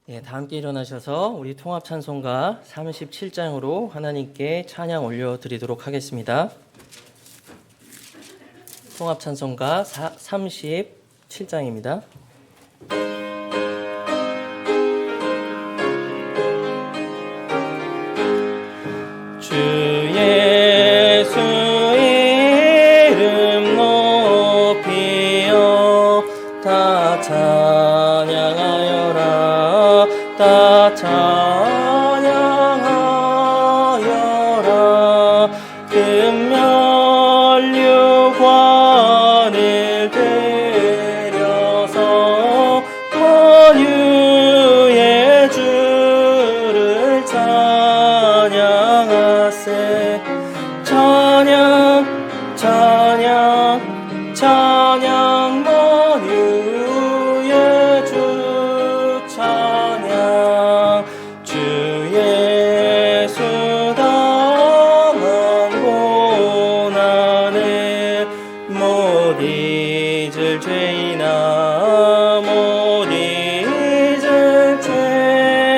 예, 다 함께 일어나셔서 우리 통합 찬송가 37장으로 하나님께 찬양 올려드리도록 하겠습니다. 통합 찬송가 37장입니다. 주 예수 이름 높이어 다 찬양하여라. 다 찬양하여라. 금면류관을 들여서 권유의 주를 찬양하세. 찬양 찬양 찬양 권유의 주 찬양. 주 예수 당한 고난을 못 잊을 죄이나 못 잊을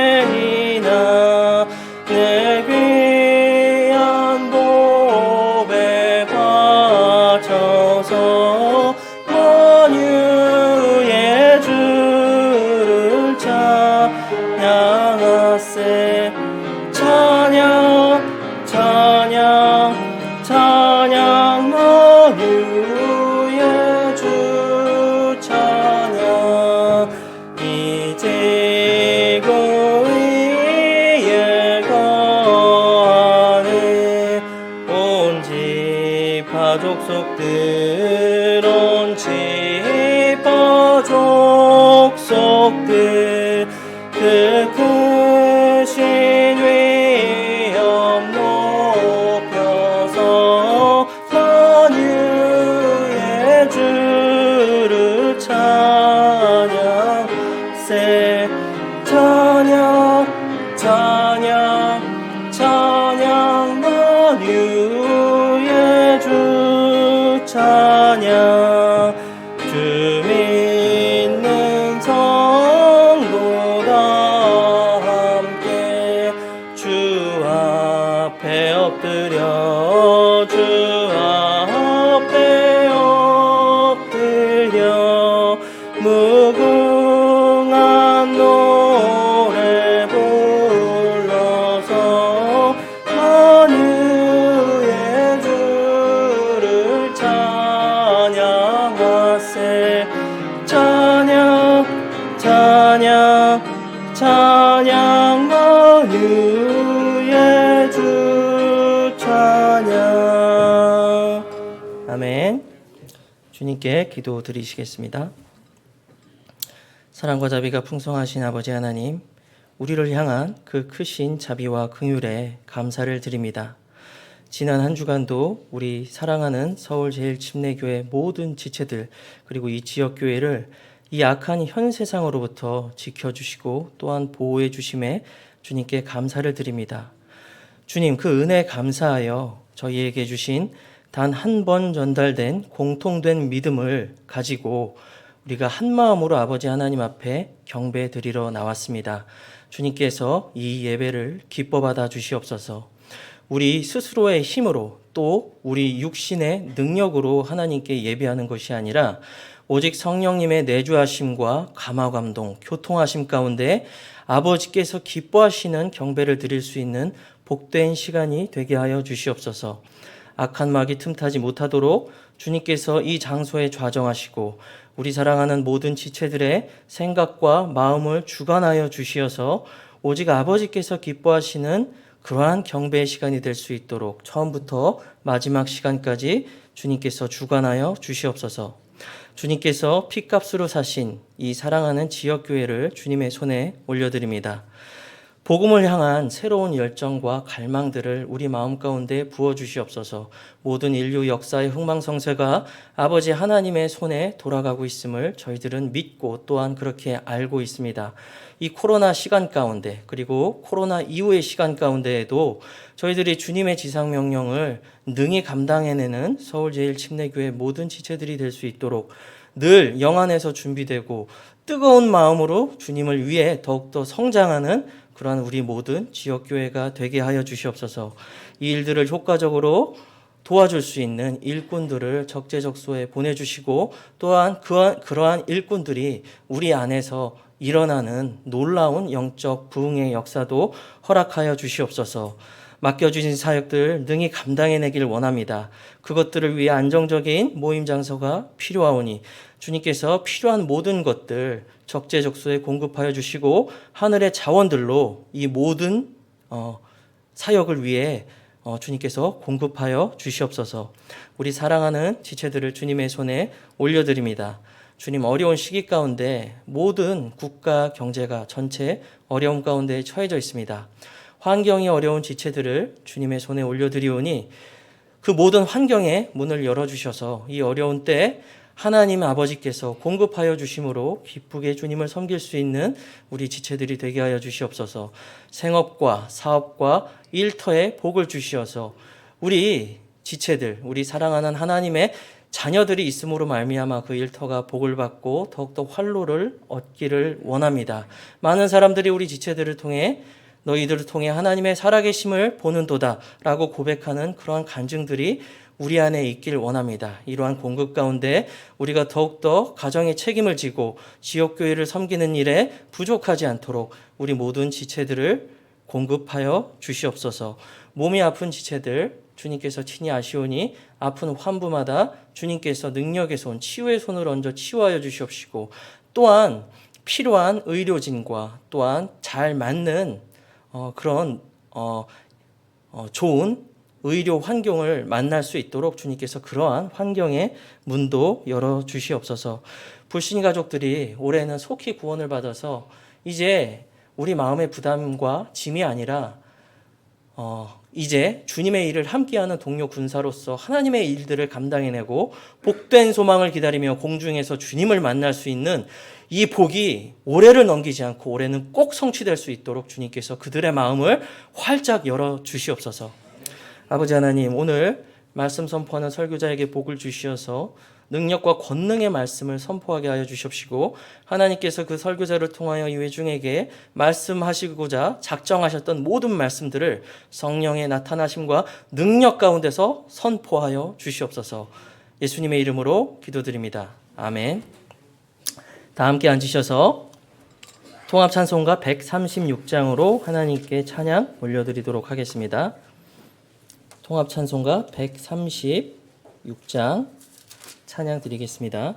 죄이나 내 귀한 보배 바쳐서 권유의 주를 찬양하세. 찬양 찬양 찬양 권유의 주 찬양. 이 지구 위에 거하는 온 지파 족속들 온 지파 족속들 그 크신 위엄 높여서 권유의 주를 찬양세. 찬양 찬양 찬양 권유의 주 찬양. 주 믿는 성도 다 함께 주 앞에 엎드려 주 앞에 엎드려 무궁한 노래 불러서 권유의 주를 찬양하세. 찬양 찬양 찬양 권유의 주 찬양. 아멘. 주님께 기도 드리시겠습니다. 사랑과 자비가 풍성하신 아버지 하나님, 우리를 향한 그 크신 자비와 긍휼에 감사를 드립니다. 지난 한 주간도 우리 사랑하는 서울제일침례교회 모든 지체들 그리고 이 지역교회를 이 악한 현 세상으로부터 지켜주시고 또한 보호해 주심에 주님께 감사를 드립니다. 주님, 그 은혜에 감사하여 저희에게 주신 단 한 번 전달된 공통된 믿음을 가지고 우리가 한 마음으로 아버지 하나님 앞에 경배 드리러 나왔습니다. 주님께서 이 예배를 기뻐 받아 주시옵소서. 우리 스스로의 힘으로 또 우리 육신의 능력으로 하나님께 예배하는 것이 아니라 오직 성령님의 내주하심과 감화감동, 교통하심 가운데 아버지께서 기뻐하시는 경배를 드릴 수 있는 복된 시간이 되게 하여 주시옵소서. 악한 마귀 틈타지 못하도록 주님께서 이 장소에 좌정하시고 우리 사랑하는 모든 지체들의 생각과 마음을 주관하여 주시어서 오직 아버지께서 기뻐하시는 그러한 경배의 시간이 될 수 있도록 처음부터 마지막 시간까지 주님께서 주관하여 주시옵소서. 주님께서 핏값으로 사신 이 사랑하는 지역교회를 주님의 손에 올려드립니다. 복음을 향한 새로운 열정과 갈망들을 우리 마음 가운데 부어주시옵소서. 모든 인류 역사의 흥망성쇠가 아버지 하나님의 손에 돌아가고 있음을 저희들은 믿고 또한 그렇게 알고 있습니다. 이 코로나 시간 가운데 그리고 코로나 이후의 시간 가운데에도 저희들이 주님의 지상명령을 능히 감당해내는 서울제일침례교회 모든 지체들이 될 수 있도록 늘 영 안에서 준비되고 뜨거운 마음으로 주님을 위해 더욱더 성장하는 그러한 우리 모든 지역교회가 되게 하여 주시옵소서. 이 일들을 효과적으로 도와줄 수 있는 일꾼들을 적재적소에 보내주시고 또한 그러한 일꾼들이 우리 안에서 일어나는 놀라운 영적 부흥의 역사도 허락하여 주시옵소서. 맡겨주신 사역들 능히 감당해내길 원합니다. 그것들을 위해 안정적인 모임 장소가 필요하오니 주님께서 필요한 모든 것들 적재적소에 공급하여 주시고 하늘의 자원들로 이 모든 사역을 위해 주님께서 공급하여 주시옵소서. 우리 사랑하는 지체들을 주님의 손에 올려드립니다. 주님, 어려운 시기 가운데 모든 국가 경제가 전체 어려움 가운데 처해져 있습니다. 환경이 어려운 지체들을 주님의 손에 올려드리오니 그 모든 환경에 문을 열어주셔서 이 어려운 때 하나님 아버지께서 공급하여 주심으로 기쁘게 주님을 섬길 수 있는 우리 지체들이 되게 하여 주시옵소서. 생업과 사업과 일터에 복을 주시어서 우리 지체들, 우리 사랑하는 하나님의 자녀들이 있음으로 말미암아 그 일터가 복을 받고 더욱더 활로를 얻기를 원합니다. 많은 사람들이 우리 지체들을 통해 너희들을 통해 하나님의 살아계심을 보는도다 라고 고백하는 그러한 간증들이 우리 안에 있길 원합니다. 이러한 공급 가운데 우리가 더욱더 가정의 책임을 지고 지역교회를 섬기는 일에 부족하지 않도록 우리 모든 지체들을 공급하여 주시옵소서. 몸이 아픈 지체들 주님께서 친히 아시오니 아픈 환부마다 주님께서 능력의 손, 치유의 손을 얹어 치유하여 주시옵시고 또한 필요한 의료진과 또한 잘 맞는 그런 좋은 의료 환경을 만날 수 있도록 주님께서 그러한 환경의 문도 열어주시옵소서. 불신 가족들이 올해는 속히 구원을 받아서 이제 우리 마음의 부담과 짐이 아니라 이제 주님의 일을 함께하는 동료 군사로서 하나님의 일들을 감당해내고 복된 소망을 기다리며 공중에서 주님을 만날 수 있는 이 복이 올해를 넘기지 않고 올해는 꼭 성취될 수 있도록 주님께서 그들의 마음을 활짝 열어주시옵소서. 아버지 하나님, 오늘 말씀 선포하는 설교자에게 복을 주시어서 능력과 권능의 말씀을 선포하게 하여 주시옵시고 하나님께서 그 설교자를 통하여 이 회중에게 말씀하시고자 작정하셨던 모든 말씀들을 성령의 나타나심과 능력 가운데서 선포하여 주시옵소서. 예수님의 이름으로 기도드립니다. 아멘. 다 함께 앉으셔서 통합찬송가 136장으로 하나님께 찬양 올려드리도록 하겠습니다. 통합찬송가 136장 찬양 드리겠습니다.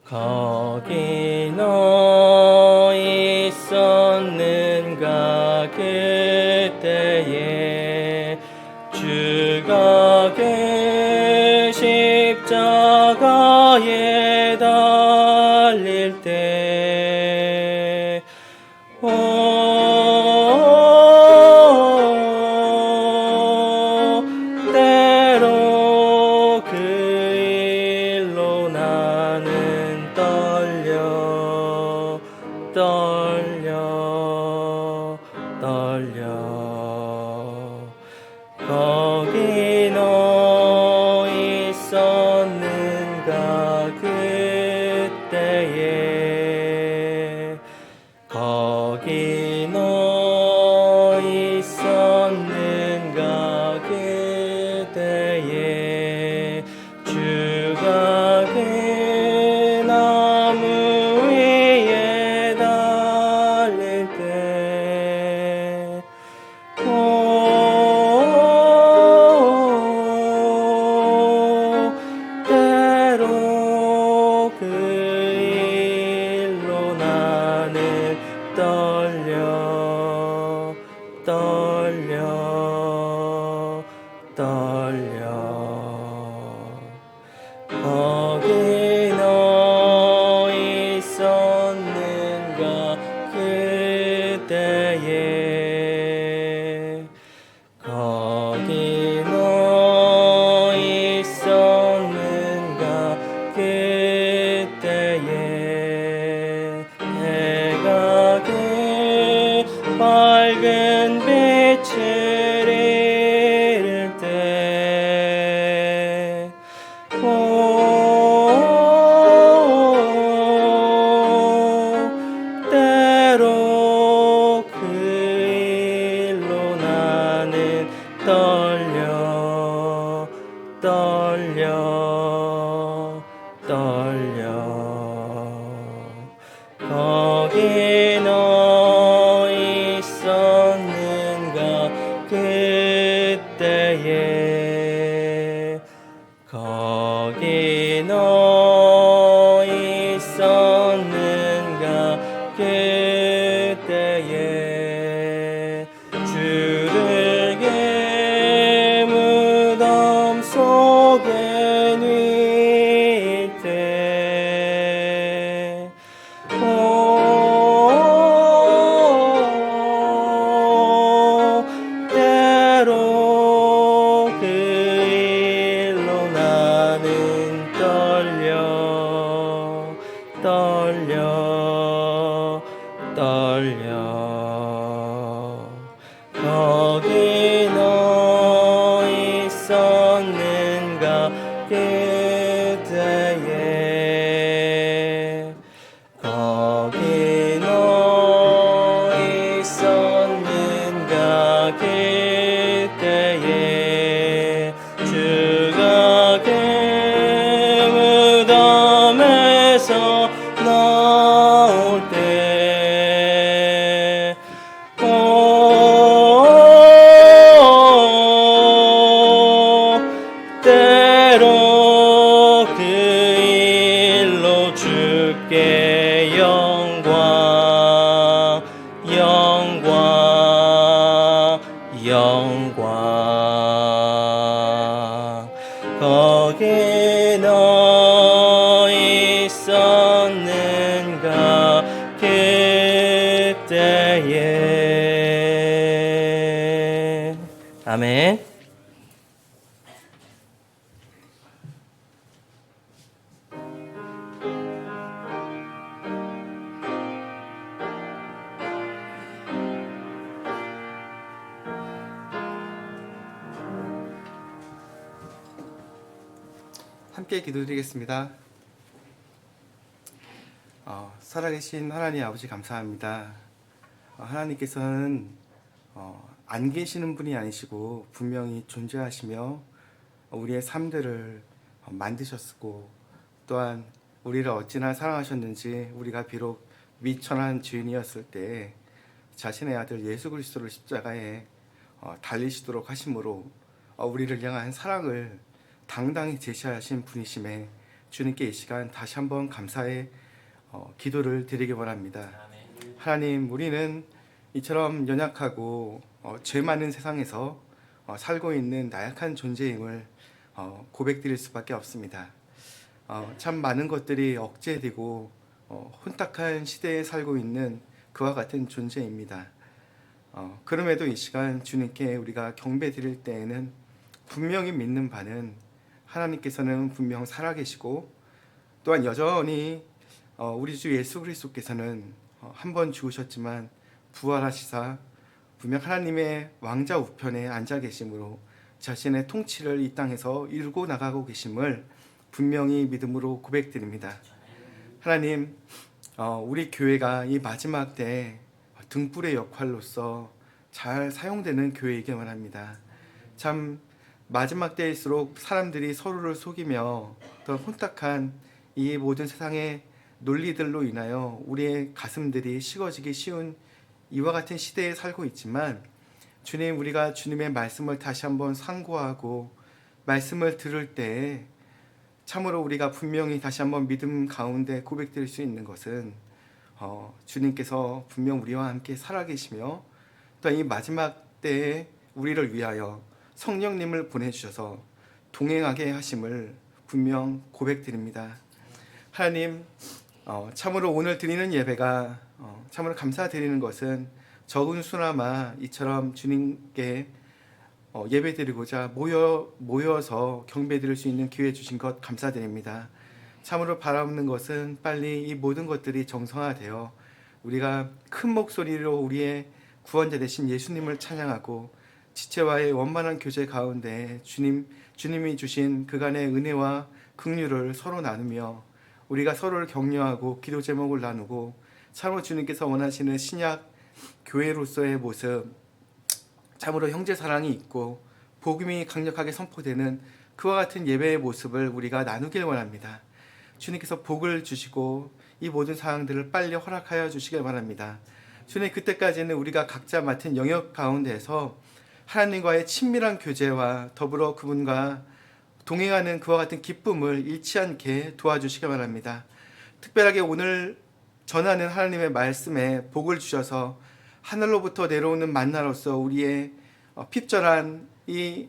거기 너 있었는가 그때에 주가 십자가에 달릴 때 때로 그 일로 나는 떨려 거기 너 있었는가 그때에 거기 너 있었는가 그때에 주가 그 나무 위에 달릴 때 때로 그 일로 나는 거기 너 있었는가 그때에 거기 너 있었는가 그때에 거기 너 있었는가 그때에 거기 너 있었는가 그때에 주를 게 무덤 속에 뉘을 때 때로 그 일로 나는 떨려 거기 너 있었는가 그때에 거기 너 있었는가 그때에 주가 그 무덤에서 나올 때 때로 그 일로 주께 영광 거기 너 있었는가 그때에 아멘. 함께 기도드리겠습니다. 살아계신 하나님 아버지 감사합니다. 하나님께서는 안 계시는 분이 아니시고 분명히 존재하시며 우리의 삶들을 만드셨고 또한 우리를 어찌나 사랑하셨는지 우리가 비록 미천한 죄인이었을 때 자신의 아들 예수 그리스도를 십자가에 달리시도록 하심으로 우리를 향한 사랑을 당당히 제시하신 분이심에 주님께 이 시간 다시 한번 감사의 기도를 드리기 원합니다. 하나님, 우리는 이처럼 연약하고 죄 많은 세상에서 살고 있는 나약한 존재임을 고백드릴 수밖에 없습니다. 참 많은 것들이 억제되고 혼탁한 시대에 살고 있는 그와 같은 존재입니다. 그럼에도 이 시간 주님께 우리가 경배 드릴 때에는 분명히 믿는 바는 하나님께서는 분명 살아계시고 또한 여전히 우리 주 예수 그리스도께서는 한 번 죽으셨지만 부활하시사 분명 하나님의 왕자 우편에 앉아 계심으로 자신의 통치를 이 땅에서 이루고 나가고 계심을 분명히 믿음으로 고백드립니다. 하나님, 우리 교회가 이 마지막 때 등불의 역할로서 잘 사용되는 교회이기 원합니다. 참 마지막 때일수록 사람들이 서로를 속이며 더 혼탁한 이 모든 세상의 논리들로 인하여 우리의 가슴들이 식어지기 쉬운 이와 같은 시대에 살고 있지만 주님, 우리가 주님의 말씀을 다시 한번 상고하고 말씀을 들을 때 참으로 우리가 분명히 다시 한번 믿음 가운데 고백드릴 수 있는 것은 주님께서 분명 우리와 함께 살아계시며 또 이 마지막 때에 우리를 위하여 성령님을 보내주셔서 동행하게 하심을 분명 고백드립니다. 하나님, 참으로 오늘 드리는 예배가 참으로 감사드리는 것은 적은 수나마 이처럼 주님께 예배드리고자 모여서 경배드릴 수 있는 기회 주신 것 감사드립니다. 참으로 바라옵는 것은 빨리 이 모든 것들이 정상화되어 우리가 큰 목소리로 우리의 구원자 되신 예수님을 찬양하고 지체와의 원만한 교제 가운데 주님이 주신 그간의 은혜와 긍휼을 서로 나누며 우리가 서로를 격려하고 기도 제목을 나누고 참으로 주님께서 원하시는 신약 교회로서의 모습, 참으로 형제 사랑이 있고 복음이 강력하게 선포되는 그와 같은 예배의 모습을 우리가 나누길 원합니다. 주님께서 복을 주시고 이 모든 사항들을 빨리 허락하여 주시길 바랍니다. 주님, 그때까지는 우리가 각자 맡은 영역 가운데에서 하나님과의 친밀한 교제와 더불어 그분과 동행하는 그와 같은 기쁨을 잃지 않게 도와주시기 바랍니다. 특별하게 오늘 전하는 하나님의 말씀에 복을 주셔서 하늘로부터 내려오는 만나로서 우리의 핍절한 이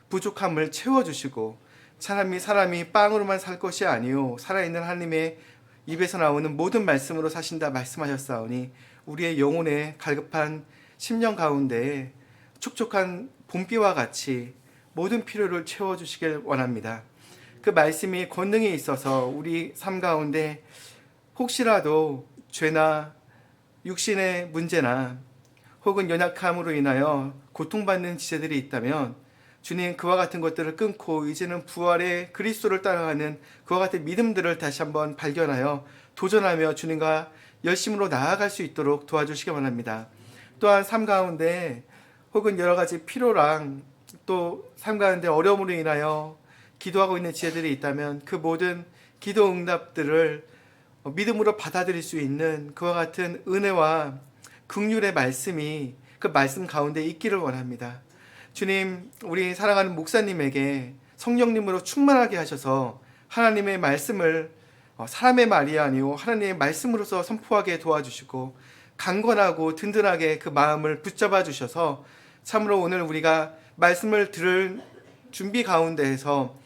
부족함을 채워주시고, 사람이 빵으로만 살 것이 아니요 살아있는 하나님의 입에서 나오는 모든 말씀으로 사신다 말씀하셨사오니 우리의 영혼의 갈급한 심령 가운데 촉촉한 봄비와 같이 모든 필요를 채워주시길 원합니다. 그 말씀이 권능이 있어서 우리 삶 가운데 혹시라도 죄나 육신의 문제나 혹은 연약함으로 인하여 고통받는 지체들이 있다면 주님, 그와 같은 것들을 끊고 이제는 부활의 그리스도를 따라가는 그와 같은 믿음들을 다시 한번 발견하여 도전하며 주님과 열심으로 나아갈 수 있도록 도와주시기 바랍니다. 또한 삶 가운데 혹은 여러 가지 필요랑 또 삶 가운데 어려움으로 인하여 기도하고 있는 지혜들이 있다면 그 모든 기도 응답들을 믿음으로 받아들일 수 있는 그와 같은 은혜와 긍휼의 말씀이 그 말씀 가운데 있기를 원합니다. 주님, 우리 사랑하는 목사님에게 성령님으로 충만하게 하셔서 하나님의 말씀을 사람의 말이 아니오 하나님의 말씀으로서 선포하게 도와주시고 강건하고 든든하게 그 마음을 붙잡아 주셔서 참으로 오늘 우리가 말씀을 들을 준비 가운데에서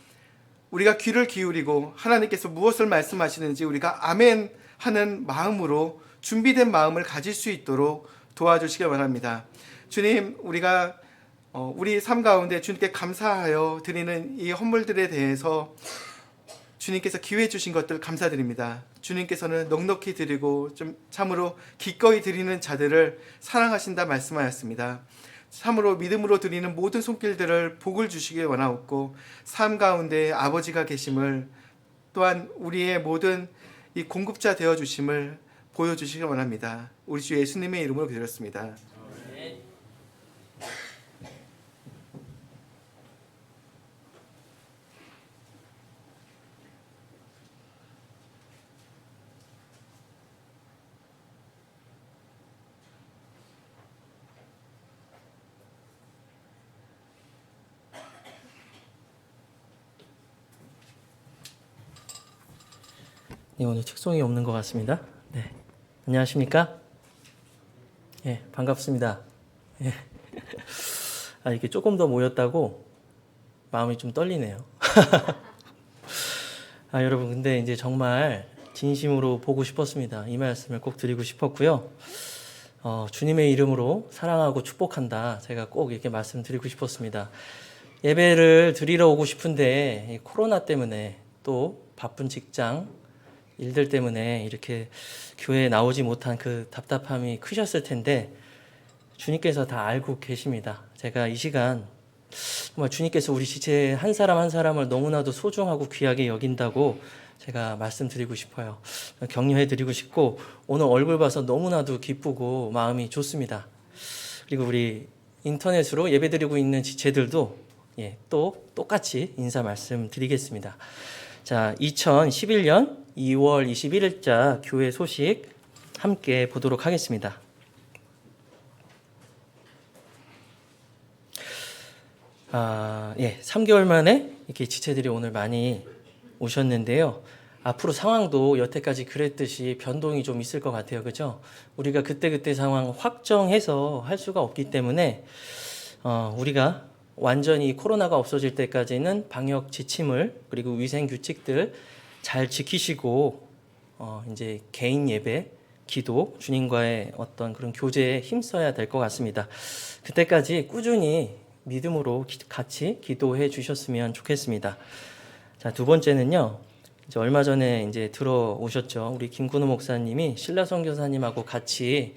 우리가 귀를 기울이고 하나님께서 무엇을 말씀하시는지 우리가 아멘 하는 마음으로 준비된 마음을 가질 수 있도록 도와주시기 바랍니다. 주님, 우리가 우리 삶 가운데 주님께 감사하여 드리는 이 헌물들에 대해서 주님께서 기회 주신 것들 감사드립니다. 주님께서는 넉넉히 드리고 좀 참으로 기꺼이 드리는 자들을 사랑하신다 말씀하였습니다. 참으로 믿음으로 드리는 모든 손길들을 복을 주시길 원하옵고 삶 가운데 아버지가 계심을 또한 우리의 모든 이 공급자 되어 주심을 보여주시길 원합니다. 우리 주 예수님의 이름으로 기도했습니다. 네, 오늘 책송이 없는 것 같습니다. 네, 안녕하십니까? 예, 반갑습니다. 예. 이렇게 조금 더 모였다고 마음이 좀 떨리네요. 여러분, 근데 이제 정말 진심으로 보고 싶었습니다. 이 말씀을 꼭 드리고 싶었고요. 주님의 이름으로 사랑하고 축복한다. 제가 꼭 이렇게 말씀드리고 싶었습니다. 예배를 드리러 오고 싶은데 코로나 때문에 또 바쁜 직장 일들 때문에 이렇게 교회에 나오지 못한 그 답답함이 크셨을 텐데 주님께서 다 알고 계십니다. 제가 이 시간 정말 주님께서 우리 지체 한 사람 한 사람을 너무나도 소중하고 귀하게 여긴다고 제가 말씀드리고 싶어요. 격려해 드리고 싶고 오늘 얼굴 봐서 너무나도 기쁘고 마음이 좋습니다. 그리고 우리 인터넷으로 예배드리고 있는 지체들도 또 똑같이 인사 말씀드리겠습니다. 자, 2011년 2월 21일자 교회 소식 함께 보도록 하겠습니다. 예, 3개월 만에 이렇게 지체들이 오늘 많이 오셨는데요. 앞으로 상황도 여태까지 그랬듯이 변동이 좀 있을 것 같아요. 그죠? 우리가 그때그때 상황 확정해서 할 수가 없기 때문에 우리가 완전히 코로나가 없어질 때까지는 방역 지침을 그리고 위생 규칙들 잘 지키시고 이제 개인 예배, 기도, 주님과의 어떤 그런 교제에 힘써야 될 것 같습니다. 그때까지 꾸준히 믿음으로 같이 기도해 주셨으면 좋겠습니다. 자, 두 번째는요. 이제 얼마 전에 이제 들어오셨죠. 우리 김근우 목사님이 신라 선교사님하고 같이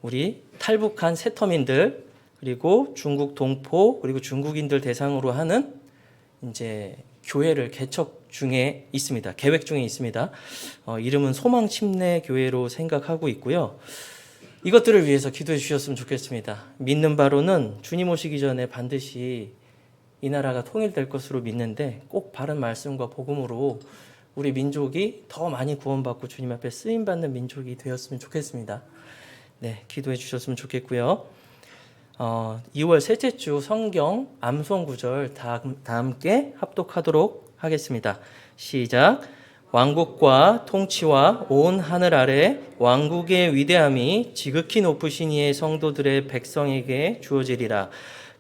우리 탈북한 세터민들 그리고 중국 동포 그리고 중국인들 대상으로 하는 이제 교회를 개척 중에 있습니다. 계획 중에 있습니다. 이름은 소망 침례 교회로 생각하고 있고요. 이것들을 위해서 기도해 주셨으면 좋겠습니다. 믿는 바로는 주님 오시기 전에 반드시 이 나라가 통일될 것으로 믿는데 꼭 바른 말씀과 복음으로 우리 민족이 더 많이 구원받고 주님 앞에 쓰임받는 민족이 되었으면 좋겠습니다. 네, 기도해 주셨으면 좋겠고요. 2월 셋째 주 성경 암송 구절 다 함께 합독하도록 하겠습니다. 시작. 왕국과 통치와 온 하늘 아래 왕국의 위대함이 지극히 높으신 이의 성도들의 백성에게 주어지리라.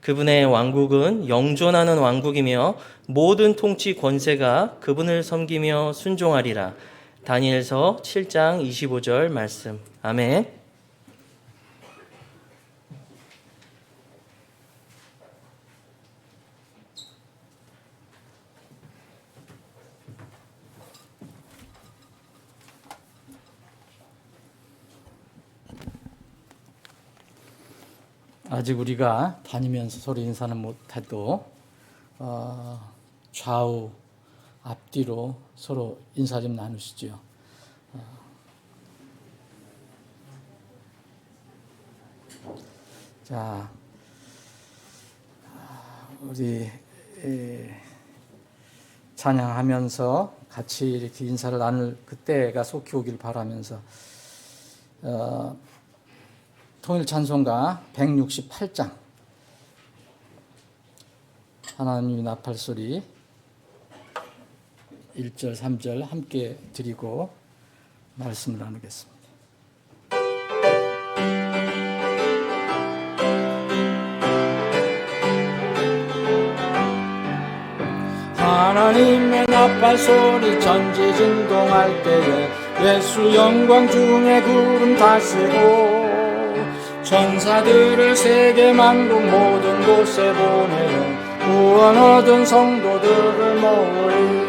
그분의 왕국은 영존하는 왕국이며 모든 통치 권세가 그분을 섬기며 순종하리라. 다니엘서 7장 25절 말씀. 아멘. 아직 우리가 다니면서 서로 인사는 못해도 좌우 앞뒤로 서로 인사 좀 나누시죠. 자, 우리 찬양하면서 같이 이렇게 인사를 나눌 그때가 속히 오길 바라면서 통일 찬송가 168장 하나님의 나팔소리 1절 3절 함께 드리고 말씀을 나누겠습니다. 하나님의 나팔소리 전지진동할 때에 예수 영광 중에 구름 다스고 천사들을 세계 만국 모든 곳에 보내어 구원 얻은 성도들을 모으리.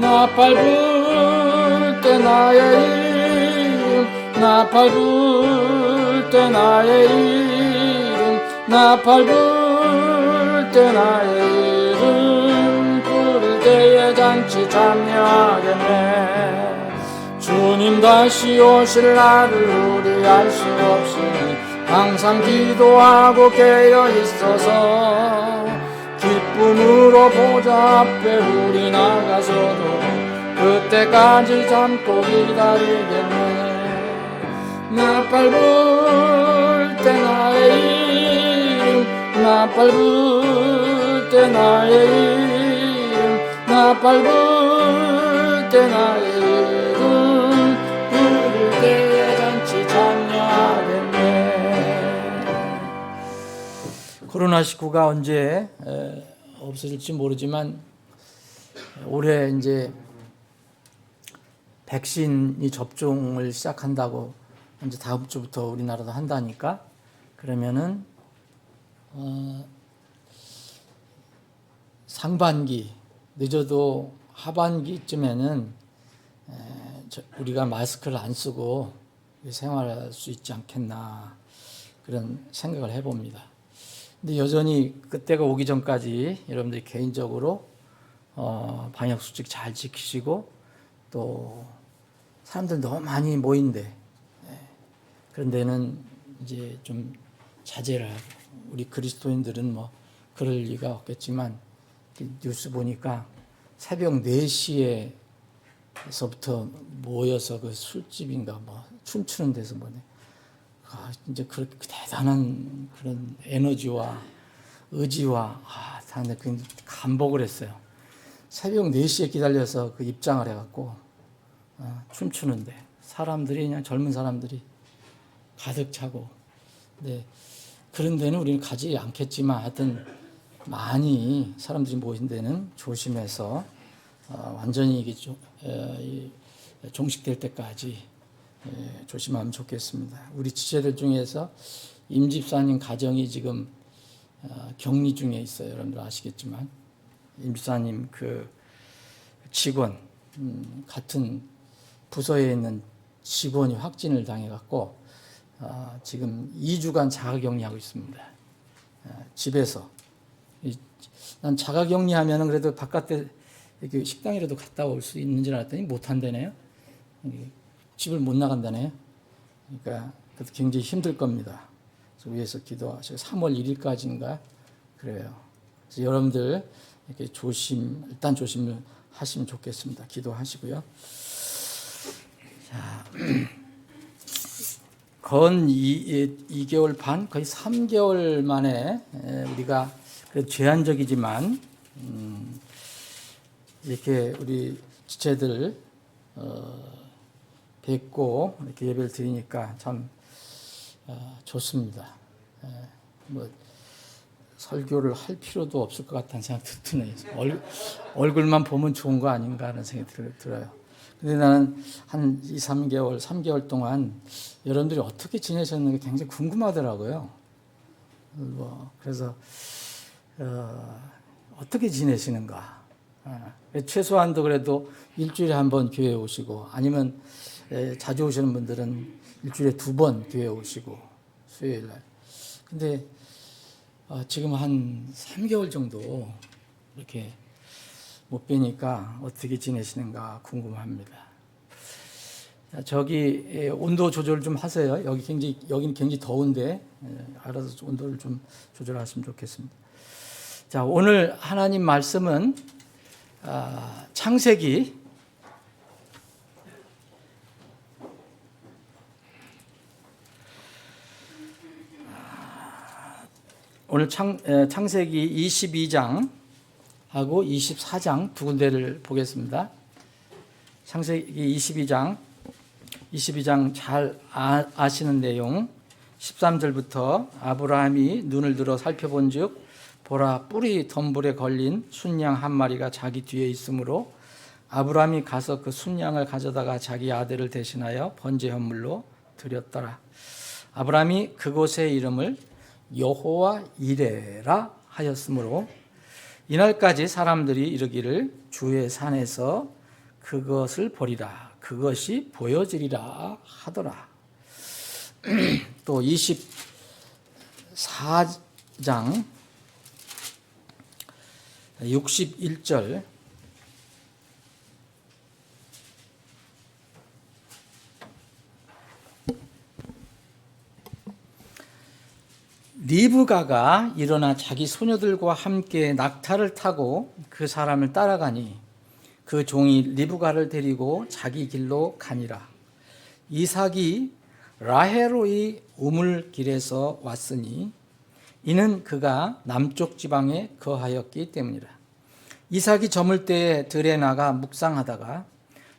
나팔 불 때 나의 이름 나팔 불 때 나의 이름 나팔 불 때 나의 이름 부를 때에 잔치 참여하겠네. 주님 다시 오실 날을 우리 알 수 없으니 항상 기도하고 깨어 있어서 기쁨으로 보좌 앞에 우리 나가서도 그때까지 참고 기다리겠네. 나팔 불 때 나의 이름 나팔 불 때 나의 이름 나팔 불 때 나의 이름 코로나19가 언제 없어질지 모르지만 올해 이제 백신이 접종을 시작한다고 이제 다음 주부터 우리나라도 한다니까 그러면은 상반기 늦어도 하반기쯤에는 우리가 마스크를 안 쓰고 생활할 수 있지 않겠나 그런 생각을 해봅니다. 근데 여전히 그때가 오기 전까지 여러분들이 개인적으로 방역 수칙 잘 지키시고 또 사람들 너무 많이 모인데 그런 데는 이제 좀 자제를 하고 우리 그리스도인들은 뭐 그럴 리가 없겠지만 뉴스 보니까 새벽 4시에서부터 모여서 그 술집인가 뭐 춤추는 데서 뭐네. 이제 그렇게 대단한 그런 에너지와 의지와 다들 감복을 했어요. 새벽 4시에 기다려서 그 입장을 해갖고 춤추는데 사람들이 그냥 젊은 사람들이 가득 차고 네 그런 데는 우리는 가지 않겠지만 하여튼 많이 사람들이 모인 데는 조심해서 완전히 이게 종식될 때까지 조심하면 좋겠습니다. 우리 지체들 중에서 임 집사님 가정이 지금 격리 중에 있어요. 여러분들 아시겠지만 임 집사님 그 직원 같은 부서에 있는 직원이 확진을 당해갖고 지금 2주간 자가격리하고 있습니다. 집에서 난 자가격리하면은 그래도 바깥에 이렇게 식당이라도 갔다 올 수 있는 줄 알았더니 못 한다네요. 집을 못 나간다네요. 그러니까 그것도 굉장히 힘들 겁니다. 그래서 위에서 기도하시고 3월 1일까지인가 그래요. 그래서 여러분들 이렇게 일단 조심을 하시면 좋겠습니다. 기도하시고요. 자, 건 2개월 반, 거의 3개월 만에 우리가 제한적이지만 이렇게 우리 지체들 뵙고 이렇게 예배를 드리니까 참 좋습니다. 뭐 설교를 할 필요도 없을 것 같다는 생각도 드네요. 얼굴만 보면 좋은 거 아닌가 하는 생각이 들어요. 근데 나는 한 2, 3개월, 3개월 동안 여러분들이 어떻게 지내셨는지 굉장히 궁금하더라고요. 그래서 어떻게 지내시는가. 최소한도 그래도 일주일에 한 번 교회에 오시고, 아니면 자주 오시는 분들은 일주일에 2번 교회에 오시고, 수요일 날. 근데 지금 한 3개월 정도 이렇게 못 뵈니까 어떻게 지내시는가 궁금합니다. 저기 온도 조절 좀 하세요. 여기는 굉장히 더운데 알아서 온도를 좀 조절하시면 좋겠습니다. 자, 오늘 하나님 말씀은 창세기 22장하고 24장 두 군데를 보겠습니다. 창세기 22장 잘 아시는 내용, 13절부터 아브라함이 눈을 들어 살펴본즉 보라, 뿔이 덤불에 걸린 순양 한 마리가 자기 뒤에 있으므로 아브라함이 가서 그 순양을 가져다가 자기 아들을 대신하여 번제 헌물로 드렸더라. 아브라함이 그곳의 이름을 여호와 이레라 하였으므로 이날까지 사람들이 이르기를 주의 산에서 그것을 보리라, 그것이 보여지리라 하더라. 또 24장 61절 리브가가 일어나 자기 소녀들과 함께 낙타를 타고 그 사람을 따라가니 그 종이 리브가를 데리고 자기 길로 가니라. 이삭이 라헬의 우물길에서 왔으니 이는 그가 남쪽 지방에 거하였기 때문이라. 이삭이 저물 때에 들에 나가 묵상하다가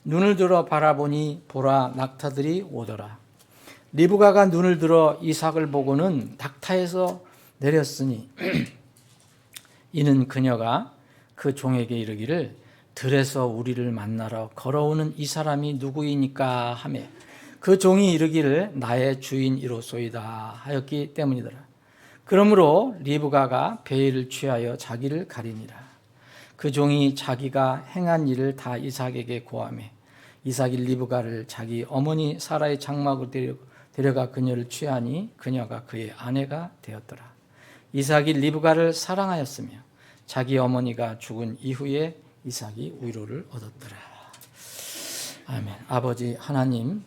눈을 들어 바라보니 보라, 낙타들이 오더라. 리브가가 눈을 들어 이삭을 보고는 낙타에서 내렸으니 이는 그녀가 그 종에게 이르기를 들에서 우리를 만나러 걸어오는 이 사람이 누구이니까 하매 그 종이 이르기를 나의 주인 이로소이다 하였기 때문이더라. 그러므로 리브가가 베일을 취하여 자기를 가리니라. 그 종이 자기가 행한 일을 다 이삭에게 고하매 이삭이 리브가를 자기 어머니 사라의 장막으로 데려가 그녀를 취하니 그녀가 그의 아내가 되었더라. 이삭이 리브가를 사랑하였으며 자기 어머니가 죽은 이후에 이삭이 위로를 얻었더라. 아멘. 아버지 하나님,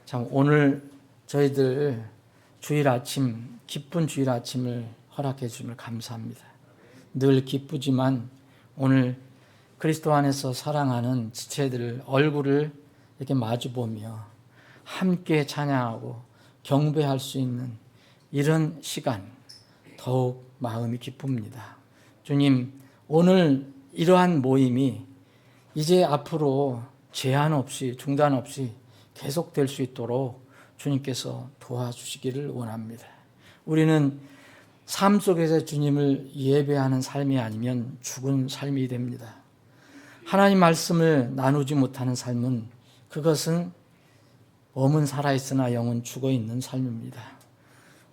참 오늘 저희들 주일 아침, 기쁜 주일 아침을 허락해 주심을 감사합니다. 늘 기쁘지만 오늘 그리스도 안에서 사랑하는 지체들 얼굴을 이렇게 마주보며 함께 찬양하고 경배할 수 있는 이런 시간 더욱 마음이 기쁩니다. 주님, 오늘 이러한 모임이 이제 앞으로 제한 없이 중단 없이 계속될 수 있도록 주님께서 도와주시기를 원합니다. 우리는 삶 속에서 주님을 예배하는 삶이 아니면 죽은 삶이 됩니다. 하나님 말씀을 나누지 못하는 삶은 그것은 몸은 살아있으나 영은 죽어있는 삶입니다.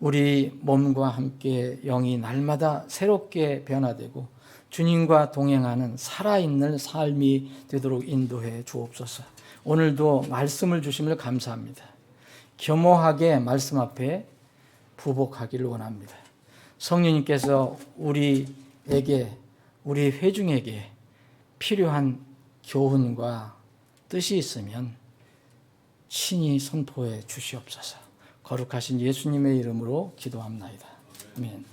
우리 몸과 함께 영이 날마다 새롭게 변화되고 주님과 동행하는 살아있는 삶이 되도록 인도해 주옵소서. 오늘도 말씀을 주심을 감사합니다. 겸허하게 말씀 앞에 부복하기를 원합니다. 성령님께서 우리에게, 우리 회중에게 필요한 교훈과 뜻이 있으면 친히 선포해 주시옵소서. 거룩하신 예수님의 이름으로 기도합나이다. 아멘.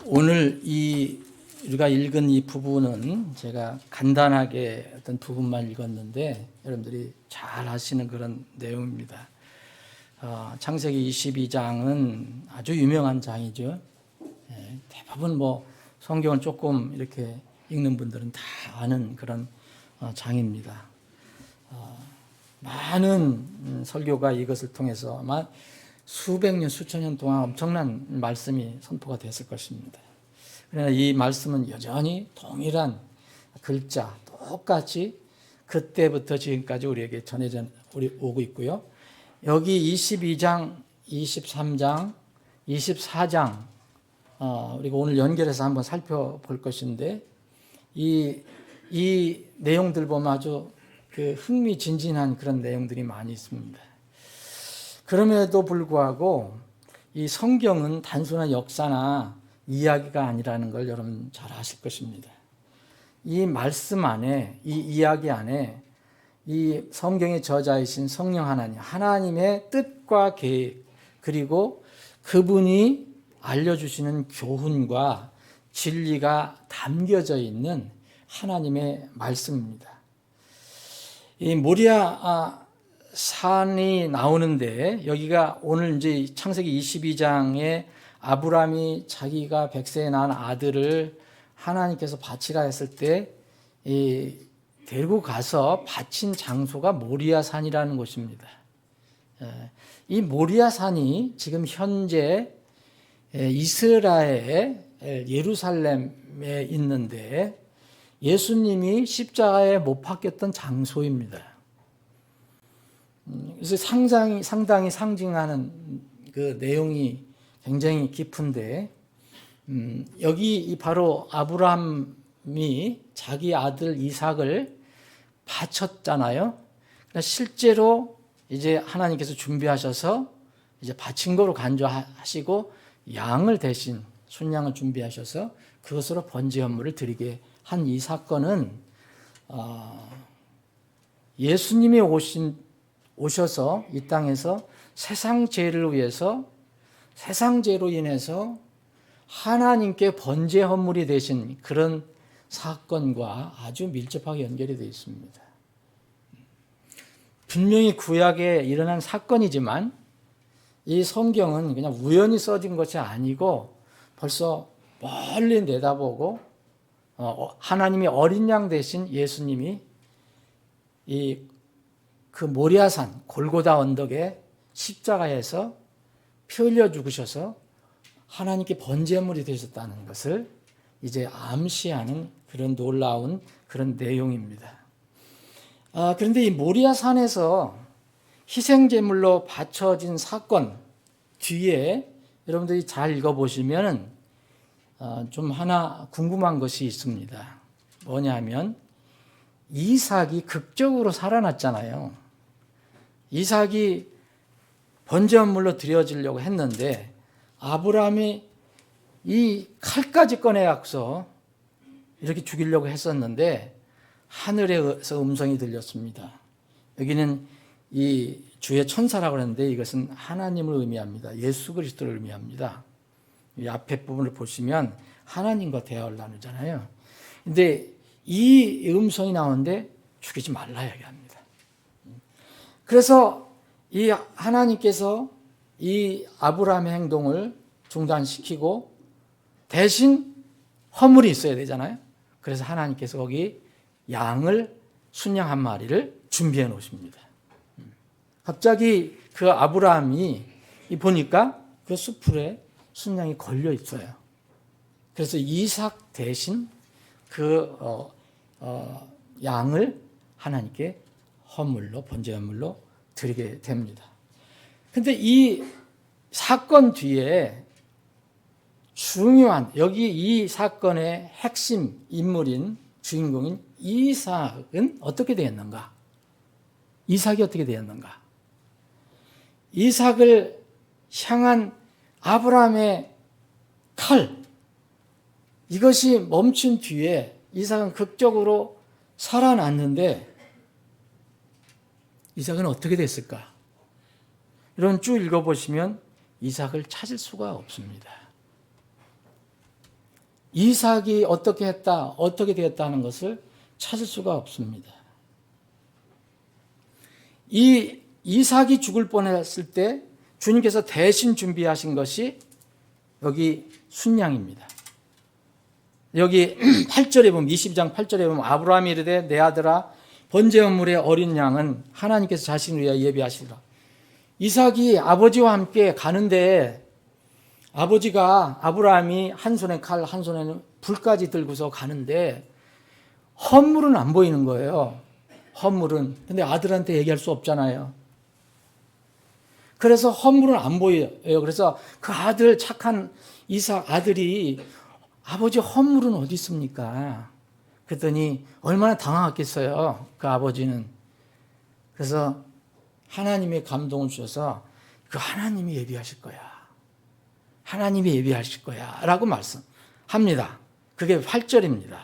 오늘 이 우리가 읽은 이 부분은 제가 간단하게 어떤 부분만 읽었는데 여러분들이 잘 아시는 그런 내용입니다. 창세기 22장은 아주 유명한 장이죠. 대부분 뭐 성경을 조금 이렇게 읽는 분들은 다 아는 그런 장입니다. 많은 설교가 이것을 통해서 아마 수백 년, 수천 년 동안 엄청난 말씀이 선포가 됐을 것입니다. 그러나 이 말씀은 여전히 동일한 글자, 똑같이 그때부터 지금까지 우리에게 전해져 오고 있고요. 여기 22장, 23장, 24장, 우리가 오늘 연결해서 한번 살펴볼 것인데, 이 내용들 보면 아주 흥미진진한 그런 내용들이 많이 있습니다. 그럼에도 불구하고 이 성경은 단순한 역사나 이야기가 아니라는 걸 여러분 잘 아실 것입니다. 이 말씀 안에, 이 이야기 안에 이 성경의 저자이신 성령 하나님, 하나님의 뜻과 계획, 그리고 그분이 알려주시는 교훈과 진리가 담겨져 있는 하나님의 말씀입니다. 이 모리아 산이 나오는데, 여기가 오늘 이제 창세기 22장에 아브라함이 자기가 100세에 낳은 아들을 하나님께서 바치라 했을 때 데리고 가서 바친 장소가 모리아 산이라는 곳입니다. 이 모리아 산이 지금 현재 이스라엘 예루살렘에 있는데 예수님이 십자가에 못 박혔던 장소입니다. 그래서 상당히 상징하는 그 내용이 굉장히 깊은데, 여기 바로 아브라함이 자기 아들 이삭을 바쳤잖아요. 그러니까 실제로 이제 하나님께서 준비하셔서 이제 바친 거로 간주하시고 양을 대신 순양을 준비하셔서 그것으로 번제 헌물을 드리게 한 이 사건은 예수님이 오셔서 이 땅에서 세상 죄를 위해서, 세상 죄로 인해서 하나님께 번제 헌물이 되신 그런 사건과 아주 밀접하게 연결이 되어 있습니다. 분명히 구약에 일어난 사건이지만 이 성경은 그냥 우연히 써진 것이 아니고 벌써 멀리 내다보고 하나님이 어린 양 대신 예수님이 그 모리아산 골고다 언덕에 십자가에서 피 흘려 죽으셔서 하나님께 번제물이 되셨다는 것을 이제 암시하는 그런 놀라운 그런 내용입니다. 그런데 이 모리아산에서 희생제물로 바쳐진 사건 뒤에 여러분들이 잘 읽어보시면 좀 하나 궁금한 것이 있습니다. 뭐냐면 이삭이 극적으로 살아났잖아요. 이삭이 번제물로 드려지려고 했는데 아브라함이 이 칼까지 꺼내갖고 이렇게 죽이려고 했었는데 하늘에서 음성이 들렸습니다. 여기는 이 주의 천사라고 하는데 이것은 하나님을 의미합니다. 예수 그리스도를 의미합니다. 이 앞에 부분을 보시면 하나님과 대화를 나누잖아요. 근데 이 음성이 나오는데 죽이지 말라 얘기합니다. 그래서 이 하나님께서 이 아브라함의 행동을 중단시키고 대신 허물이 있어야 되잖아요. 그래서 하나님께서 거기 양을 순양 한 마리를 준비해 놓으십니다. 갑자기 그 아브라함이 보니까 그 숯불에 순양이 걸려 있어요. 그래서 이삭 대신 그 양을 하나님께 헌물로, 번제 헌물로 드리게 됩니다. 근데 이 사건 뒤에 중요한, 여기 이 사건의 핵심 인물인 주인공인 이삭은 어떻게 되었는가? 이삭이 어떻게 되었는가? 이삭을 향한 아브라함의 칼, 이것이 멈춘 뒤에 이삭은 극적으로 살아났는데 이삭은 어떻게 됐을까? 이런 쭉 읽어보시면 이삭을 찾을 수가 없습니다. 이삭이 어떻게 했다, 어떻게 되었다 하는 것을 찾을 수가 없습니다. 이 이삭이 죽을 뻔했을 때 주님께서 대신 준비하신 것이 여기 순양입니다. 여기 8절에 보면 22장 8절에 보면 아브라함이 이르되 내 아들아 번제물의 어린 양은 하나님께서 자신을 위하여 예비하시리라. 이삭이 아버지와 함께 가는데 아버지가 아브라함이 한 손에 칼 한 손에는 불까지 들고서 가는데 헌물은 안 보이는 거예요. 헌물은. 근데 아들한테 얘기할 수 없잖아요. 그래서 헌물은 안 보여요. 그래서 그 아들 착한 이삭 아들이 아버지 헌물은 어디 있습니까? 그랬더니 얼마나 당황했겠어요. 그 아버지는. 그래서 하나님의 감동을 주셔서 그 하나님이 예비하실 거야. 하나님이 예비하실 거야. 라고 말씀합니다. 그게 8절입니다.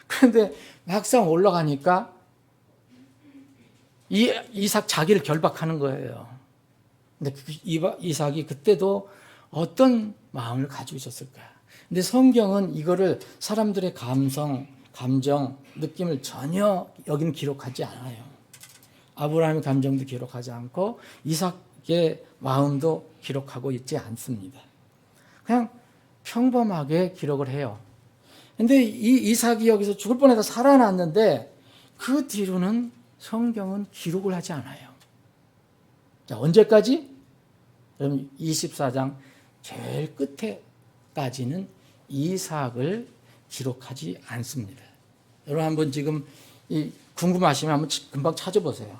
그런데 막상 올라가니까 이삭 자기를 결박하는 거예요. 근데 이삭이 그때도 어떤 마음을 가지고 있었을까? 근데 성경은 이거를 사람들의 감성, 감정, 느낌을 전혀 여기는 기록하지 않아요. 아브라함의 감정도 기록하지 않고 이삭의 마음도 기록하고 있지 않습니다. 그냥 평범하게 기록을 해요. 근데 이 이삭이 여기서 죽을 뻔해서 살아났는데 그 뒤로는 성경은 기록을 하지 않아요. 자, 언제까지? 그럼 24장 제일 끝에까지는 이삭을 기록하지 않습니다. 여러분 한번 지금 궁금하시면 한번 금방 찾아보세요.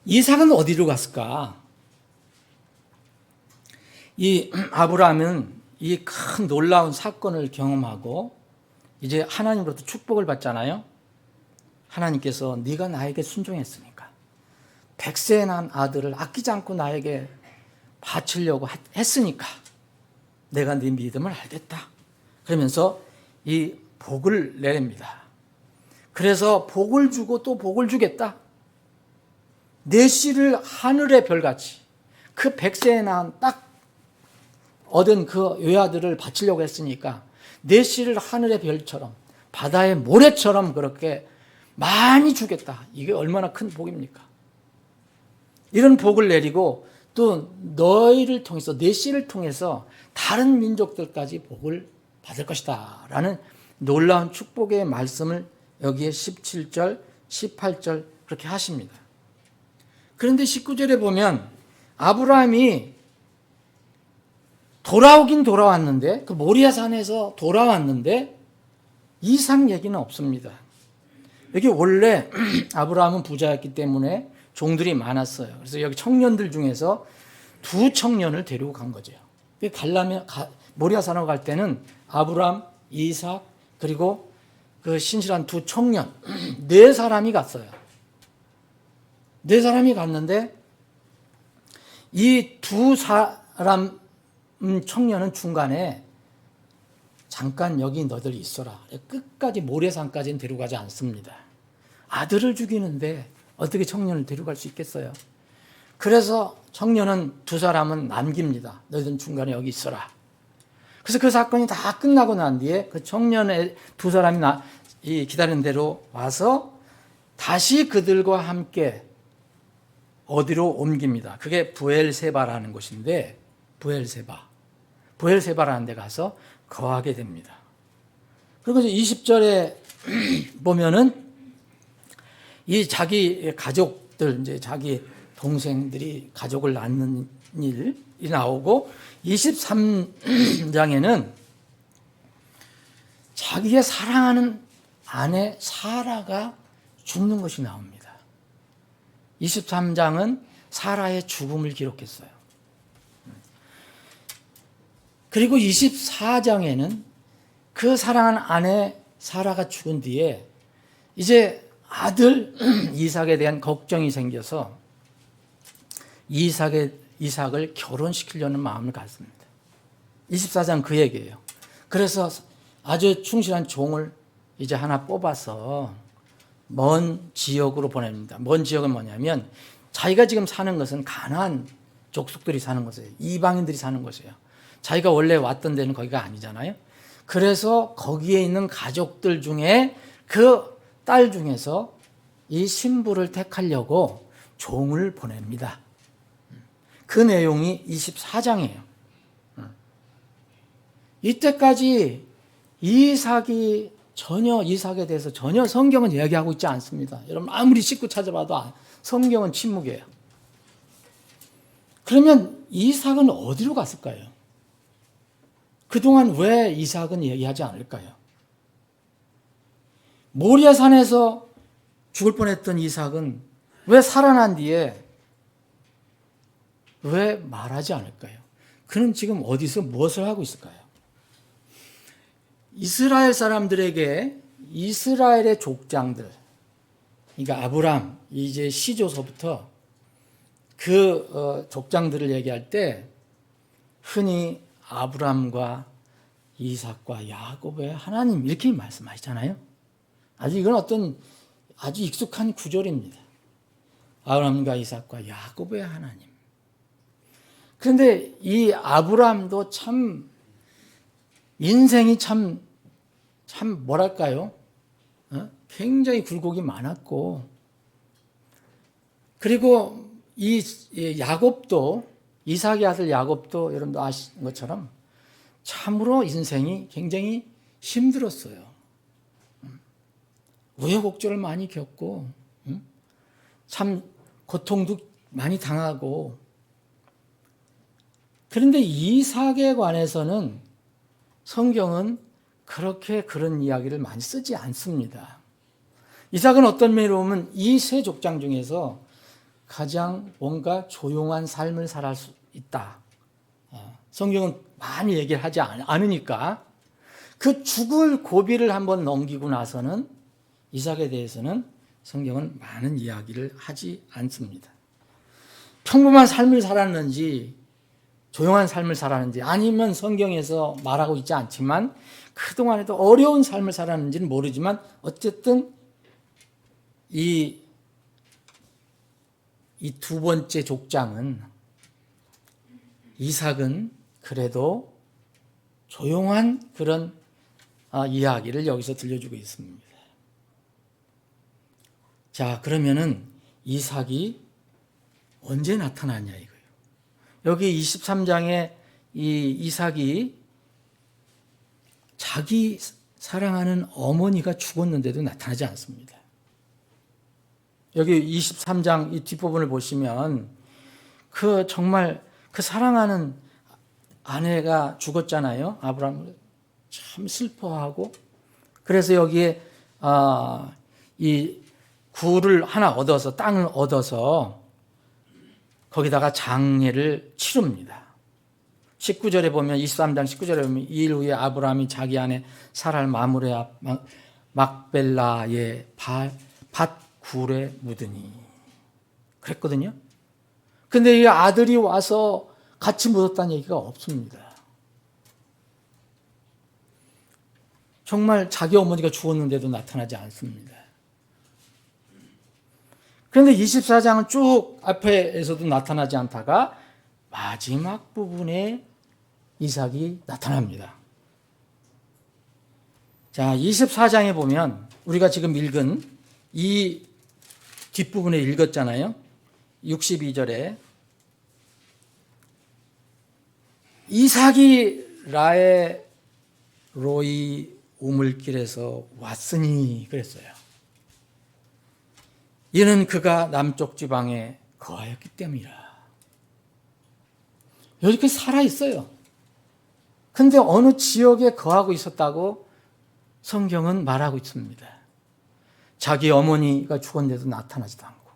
이삭은 어디로 갔을까? 이 아브라함은 이 큰 놀라운 사건을 경험하고 이제 하나님으로부터 축복을 받잖아요. 하나님께서 네가 나에게 순종했으니까 100세에 난 아들을 아끼지 않고 나에게 바치려고 했으니까 내가 네 믿음을 알겠다. 그러면서 이 복을 내립니다. 그래서 복을 주고 또 복을 주겠다. 내 씨를 하늘의 별같이 그 100세에 난 딱 얻은 그 외아들을 바치려고 했으니까 내 씨를 하늘의 별처럼 바다의 모래처럼 그렇게 많이 주겠다. 이게 얼마나 큰 복입니까? 이런 복을 내리고 또 너희를 통해서 내 씨를 통해서 다른 민족들까지 복을 받을 것이다 라는 놀라운 축복의 말씀을 여기에 17절 18절 그렇게 하십니다. 그런데 19절에 보면 아브라함이 돌아오긴 돌아왔는데 그 모리아 산에서 돌아왔는데 이삭 얘기는 없습니다. 여기 원래 아브라함은 부자였기 때문에 종들이 많았어요. 그래서 여기 청년들 중에서 두 청년을 데리고 간 거죠. 가려면 모리아 산으로 갈 때는 아브라함, 이삭 그리고 그 신실한 두 청년 네 사람이 갔어요. 네 사람이 갔는데 이 두 사람 청년은 중간에 잠깐 여기 너들 있어라. 끝까지 모래산까지는 데려가지 않습니다. 아들을 죽이는데 어떻게 청년을 데려갈 수 있겠어요? 그래서 청년은 두 사람은 남깁니다. 너희들은 중간에 여기 있어라. 그래서 그 사건이 다 끝나고 난 뒤에 그 청년의 두 사람이 기다리는 대로 와서 다시 그들과 함께 어디로 옮깁니다. 그게 부엘세바라는 곳인데 부엘세바라는 데 가서 거하게 됩니다. 그리고 20절에 보면은 이 자기 가족들 이제 자기 동생들이 가족을 낳는 일이 나오고 23장에는 자기의 사랑하는 아내 사라가 죽는 것이 나옵니다. 23장은 사라의 죽음을 기록했어요. 그리고 24장에는 그 사랑하는 아내 사라가 죽은 뒤에 이제 아들 이삭에 대한 걱정이 생겨서 이삭을 결혼시키려는 마음을 갖습니다. 24장 그 얘기예요. 그래서 아주 충실한 종을 이제 하나 뽑아서 먼 지역으로 보냅니다. 먼 지역은 뭐냐면 자기가 지금 사는 것은 가나안 족속들이 사는 곳이에요. 이방인들이 사는 곳이에요. 자기가 원래 왔던 데는 거기가 아니잖아요. 그래서 거기에 있는 가족들 중에 그 딸 중에서 이 신부를 택하려고 종을 보냅니다. 그 내용이 24장이에요. 이때까지 이삭에 대해서 전혀 성경은 이야기하고 있지 않습니다. 여러분 아무리 씻고 찾아봐도 성경은 침묵이에요. 그러면 이삭은 어디로 갔을까요? 그동안 왜 이삭은 얘기하지 않을까요? 모리아산에서 죽을 뻔했던 이삭은 왜 살아난 뒤에 왜 말하지 않을까요? 그는 지금 어디서 무엇을 하고 있을까요? 이스라엘 사람들에게 이스라엘의 족장들, 그러니까 아브람 이제 시조서부터 그 족장들을 얘기할 때 흔히 아브람과 이삭과 야곱의 하나님 이렇게 말씀하시잖아요. 아주 이건 어떤 아주 익숙한 구절입니다. 아브람과 이삭과 야곱의 하나님. 그런데 이 아브람도 참 인생이 참 뭐랄까요? 굉장히 굴곡이 많았고, 그리고 이 야곱도, 이삭의 아들 야곱도 여러분도 아시는 것처럼 참으로 인생이 굉장히 힘들었어요. 우여곡절을 많이 겪고 참 고통도 많이 당하고. 그런데 이삭에 관해서는 성경은 그렇게 그런 이야기를 많이 쓰지 않습니다. 이삭은 어떤 면으로 보면 이 세 족장 중에서 가장 뭔가 조용한 삶을 살아갈 수 있다. 성경은 많이 얘기를 하지 않으니까 그 죽을 고비를 한번 넘기고 나서는 이삭에 대해서는 성경은 많은 이야기를 하지 않습니다. 평범한 삶을 살았는지 조용한 삶을 살았는지 아니면 성경에서 말하고 있지 않지만 그동안에도 어려운 삶을 살았는지는 모르지만 어쨌든 이 두 번째 족장은 이삭은 그래도 조용한 그런 이야기를 여기서 들려주고 있습니다. 자, 그러면은 이삭이 언제 나타났냐 이거예요. 여기 23장에 이 이삭이 자기 사랑하는 어머니가 죽었는데도 나타나지 않습니다. 여기 23장 이 뒷부분을 보시면 그 정말 그 사랑하는 아내가 죽었잖아요. 아브라함을 참 슬퍼하고, 그래서 여기에 이 굴을 하나 얻어서, 땅을 얻어서 거기다가 장례를 치릅니다. 19절에 보면, 23장 19절에 보면, 이 일 후에 아브라함이 자기 아내 사라를 마므레 앞 막벨라의 밭 굴에 묻으니 그랬거든요. 근데 이 아들이 와서 같이 묻었다는 얘기가 없습니다. 정말 자기 어머니가 죽었는데도 나타나지 않습니다. 그런데 24장은 쭉 앞에서도 나타나지 않다가 마지막 부분에 이삭이 나타납니다. 자, 24장에 보면 우리가 지금 읽은 이 뒷부분에 읽었잖아요. 62절에 이삭이 라의 로이 우물길에서 왔으니 그랬어요. 이는 그가 남쪽 지방에 거하였기 때문이라. 여기 살아있어요. 근데 어느 지역에 거하고 있었다고 성경은 말하고 있습니다. 자기 어머니가 죽었는데도 나타나지도 않고,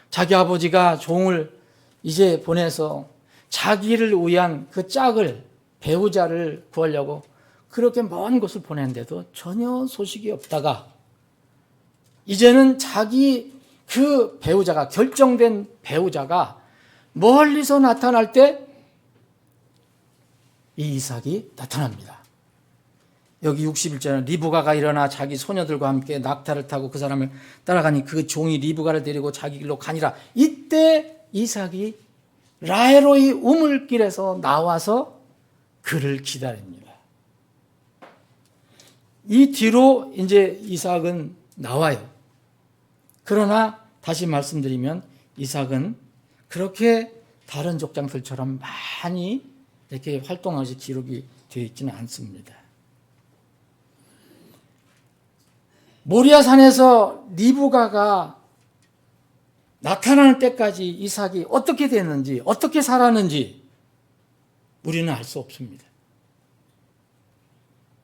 자기 아버지가 종을 이제 보내서 자기를 위한 그 짝을, 배우자를 구하려고 그렇게 먼 곳을 보냈는데도 전혀 소식이 없다가 이제는 자기 그 배우자가, 결정된 배우자가 멀리서 나타날 때 이 이삭이 나타납니다. 여기 61절은 리브가가 일어나 자기 소녀들과 함께 낙타를 타고 그 사람을 따라가니 그 종이 리브가를 데리고 자기 길로 가니라. 이때 이삭이 라헬로이 우물길에서 나와서 그를 기다립니다. 이 뒤로 이제 이삭은 나와요. 그러나 다시 말씀드리면 이삭은 그렇게 다른 족장들처럼 많이 이렇게 활동하시 기록이 되어 있지는 않습니다. 모리아산에서 리브가가 나타나는 때까지 이삭이 어떻게 됐는지, 어떻게 살았는지 우리는 알 수 없습니다.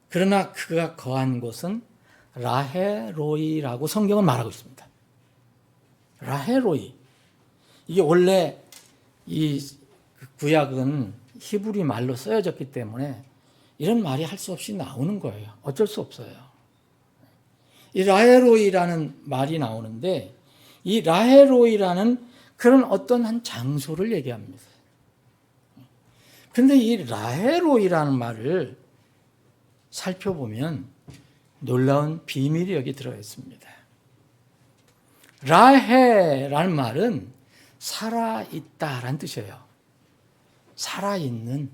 그러나 그가 거한 곳은 라헬로이라고 성경은 말하고 있습니다. 라헬로이. 이게 원래 이 구약은 히브리 말로 쓰여졌기 때문에 이런 말이 할 수 없이 나오는 거예요. 어쩔 수 없어요. 이 라헬로이라는 말이 나오는데 이 라헬로이라는 그런 어떤 한 장소를 얘기합니다. 근데 이 라헬로이라는 말을 살펴보면 놀라운 비밀이 여기 들어 있습니다. 라헬라는 말은 살아있다라는 뜻이에요. 살아있는,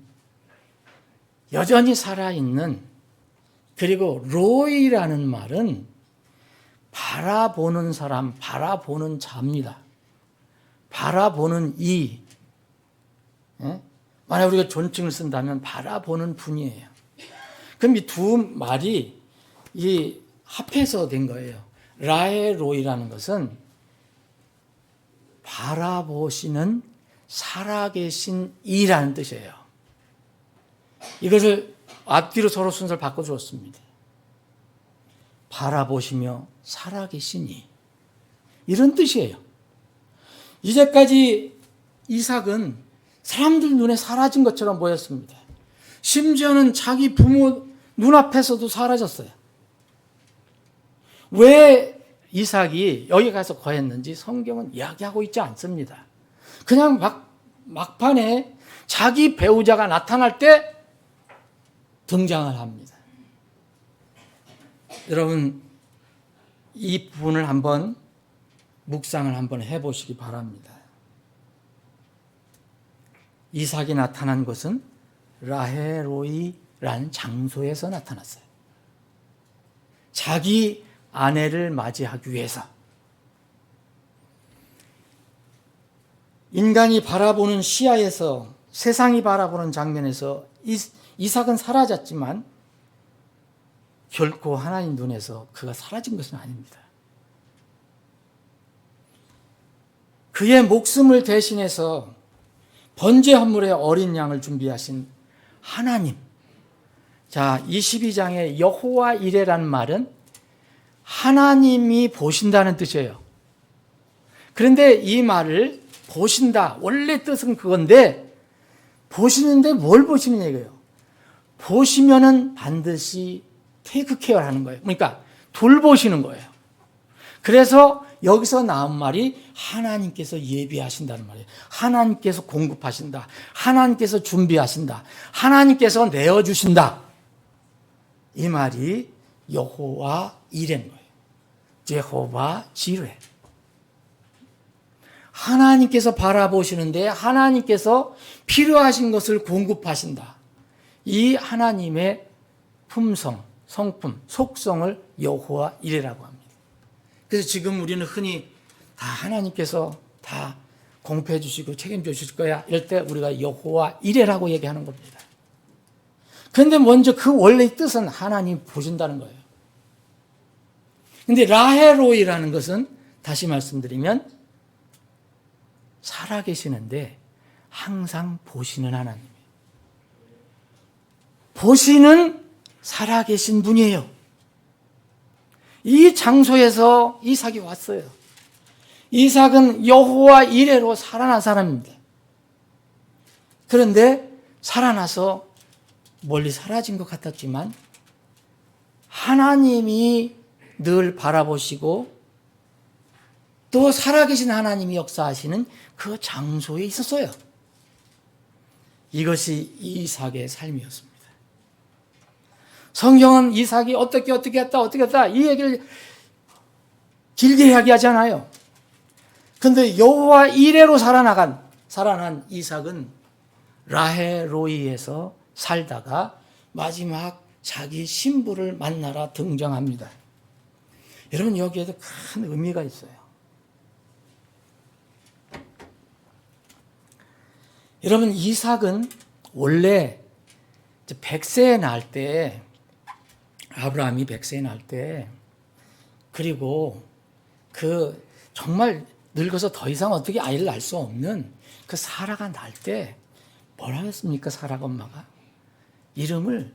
여전히 살아있는. 그리고 로이라는 말은 바라보는 사람, 바라보는 자입니다. 바라보는 이. 만약 우리가 존칭을 쓴다면 바라보는 분이에요. 그럼 이 두 말이 이 합해서 된 거예요. 라헬로이라는 것은 바라보시는 살아계신 이라는 뜻이에요. 이것을 앞뒤로 서로 순서를 바꿔주었습니다. 바라보시며 살아계신 이. 이런 뜻이에요. 이제까지 이삭은 사람들 눈에 사라진 것처럼 보였습니다. 심지어는 자기 부모 눈앞에서도 사라졌어요. 왜 이삭이 여기 가서 거했는지 성경은 이야기하고 있지 않습니다. 그냥 막판에 자기 배우자가 나타날 때 등장을 합니다. 여러분, 이 부분을 한번 묵상을 한번 해보시기 바랍니다. 이삭이 나타난 것은 라헬로이라는 장소에서 나타났어요. 자기 아내를 맞이하기 위해서. 인간이 바라보는 시야에서, 세상이 바라보는 장면에서 이삭은 사라졌지만 결코 하나님 눈에서 그가 사라진 것은 아닙니다. 그의 목숨을 대신해서 번제 헌물의 어린 양을 준비하신 하나님. 자, 22장의 여호와 이레라는 말은 하나님이 보신다는 뜻이에요. 그런데 이 말을 보신다, 원래 뜻은 그건데 보시는데 뭘 보시는 얘기예요? 보시면은 반드시 테이크 케어 하는 거예요. 그러니까 돌보시는 거예요. 그래서 여기서 나온 말이 하나님께서 예비하신다는 말이에요. 하나님께서 공급하신다. 하나님께서 준비하신다. 하나님께서 내어주신다. 이 말이 여호와 이레인 거예요. 제호바 지레. 하나님께서 바라보시는데 하나님께서 필요하신 것을 공급하신다. 이 하나님의 품성, 성품, 속성을 여호와 이레라고 합니다. 그래서 지금 우리는 흔히 다 하나님께서 다 공급해 주시고 책임져 주실 거야. 이럴 때 우리가 여호와 이레라고 얘기하는 겁니다. 그런데 먼저 그 원래의 뜻은 하나님 보신다는 거예요. 근데 라헬로이라는 것은 다시 말씀드리면 살아계시는데 항상 보시는 하나님이에요. 보시는 살아계신 분이에요. 이 장소에서 이삭이 왔어요. 이삭은 여호와 이레로 살아난 사람입니다. 그런데 살아나서 멀리 사라진 것 같았지만 하나님이 늘 바라보시고 또 살아계신 하나님이 역사하시는 그 장소에 있었어요. 이것이 이삭의 삶이었습니다. 성경은 이삭이 어떻게 했다 이 얘기를 길게 이야기하지 않아요. 그런데 여호와 이레로 살아나간 살아난 이삭은 라헤로이에서 살다가 마지막 자기 신부를 만나러 등장합니다. 여러분, 여기에도 큰 의미가 있어요. 여러분, 이삭은 원래 100세에 날 때, 아브라함이 100세에 날 때, 그리고 그 정말 늙어서 더 이상 어떻게 아이를 낳을 수 없는 그 사라가 날 때 뭐라 했습니까? 사라가 엄마가 이름을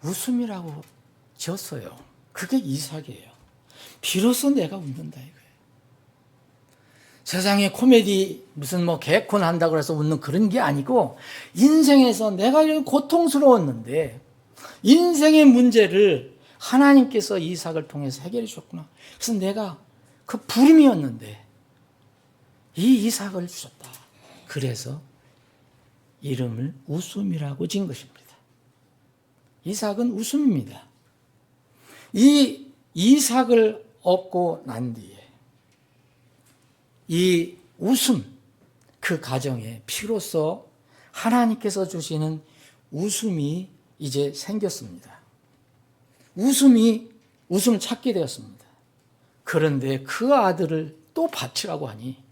웃음이라고 지었어요. 그게 이삭이에요. 비로소 내가 웃는다 이거예요. 세상에 코미디 무슨 뭐 개콘 한다고 해서 웃는 그런 게 아니고, 인생에서 내가 이렇게 고통스러웠는데 인생의 문제를 하나님께서 이삭을 통해서 해결해 주셨구나. 그래서 내가 그 부름이었는데 이 이삭을 주셨다. 그래서 이름을 웃음이라고 지은 것입니다. 이삭은 웃음입니다. 이 이삭을 얻고 난 뒤에 이 웃음, 그 가정에 비로소 하나님께서 주시는 웃음이 이제 생겼습니다. 웃음을 찾게 되었습니다. 그런데 그 아들을 또 바치라고 하니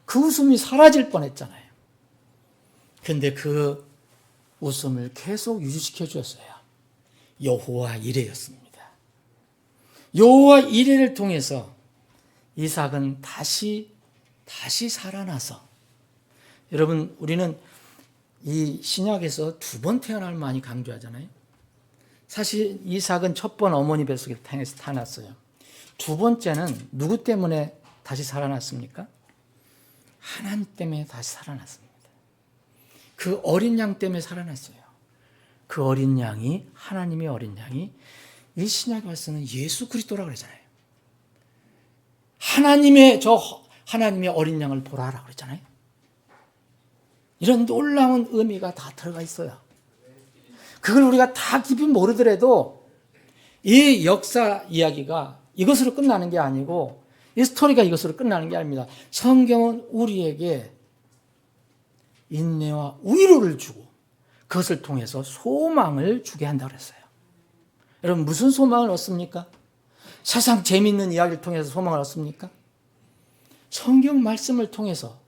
그 웃음이 사라질 뻔했잖아요. 그런데 그 웃음을 계속 유지시켜 주었어요. 여호와 이레였습니다. 여호와 이레를 통해서 이삭은 다시 살아나서, 여러분, 우리는 이 신약에서 두 번 태어남을 많이 강조하잖아요. 사실 이삭은 첫 번 어머니 뱃속에 태어났어요. 두 번째는 누구 때문에 다시 살아났습니까? 하나님 때문에 다시 살아났습니다. 그 어린 양 때문에 살아났어요. 그 어린 양이, 하나님의 어린 양이 이 신약에 와서는 예수 그리스도라고 그러잖아요. 하나님의 어린 양을 보라라고 그랬잖아요. 이런 놀라운 의미가 다 들어가 있어요. 그걸 우리가 다 깊이 모르더라도 이 역사 이야기가 이것으로 끝나는 게 아니고, 이 스토리가 이것으로 끝나는 게 아닙니다. 성경은 우리에게 인내와 위로를 주고 그것을 통해서 소망을 주게 한다고 그랬어요. 여러분, 무슨 소망을 얻습니까? 세상 재미있는 이야기를 통해서 소망을 얻습니까? 성경 말씀을 통해서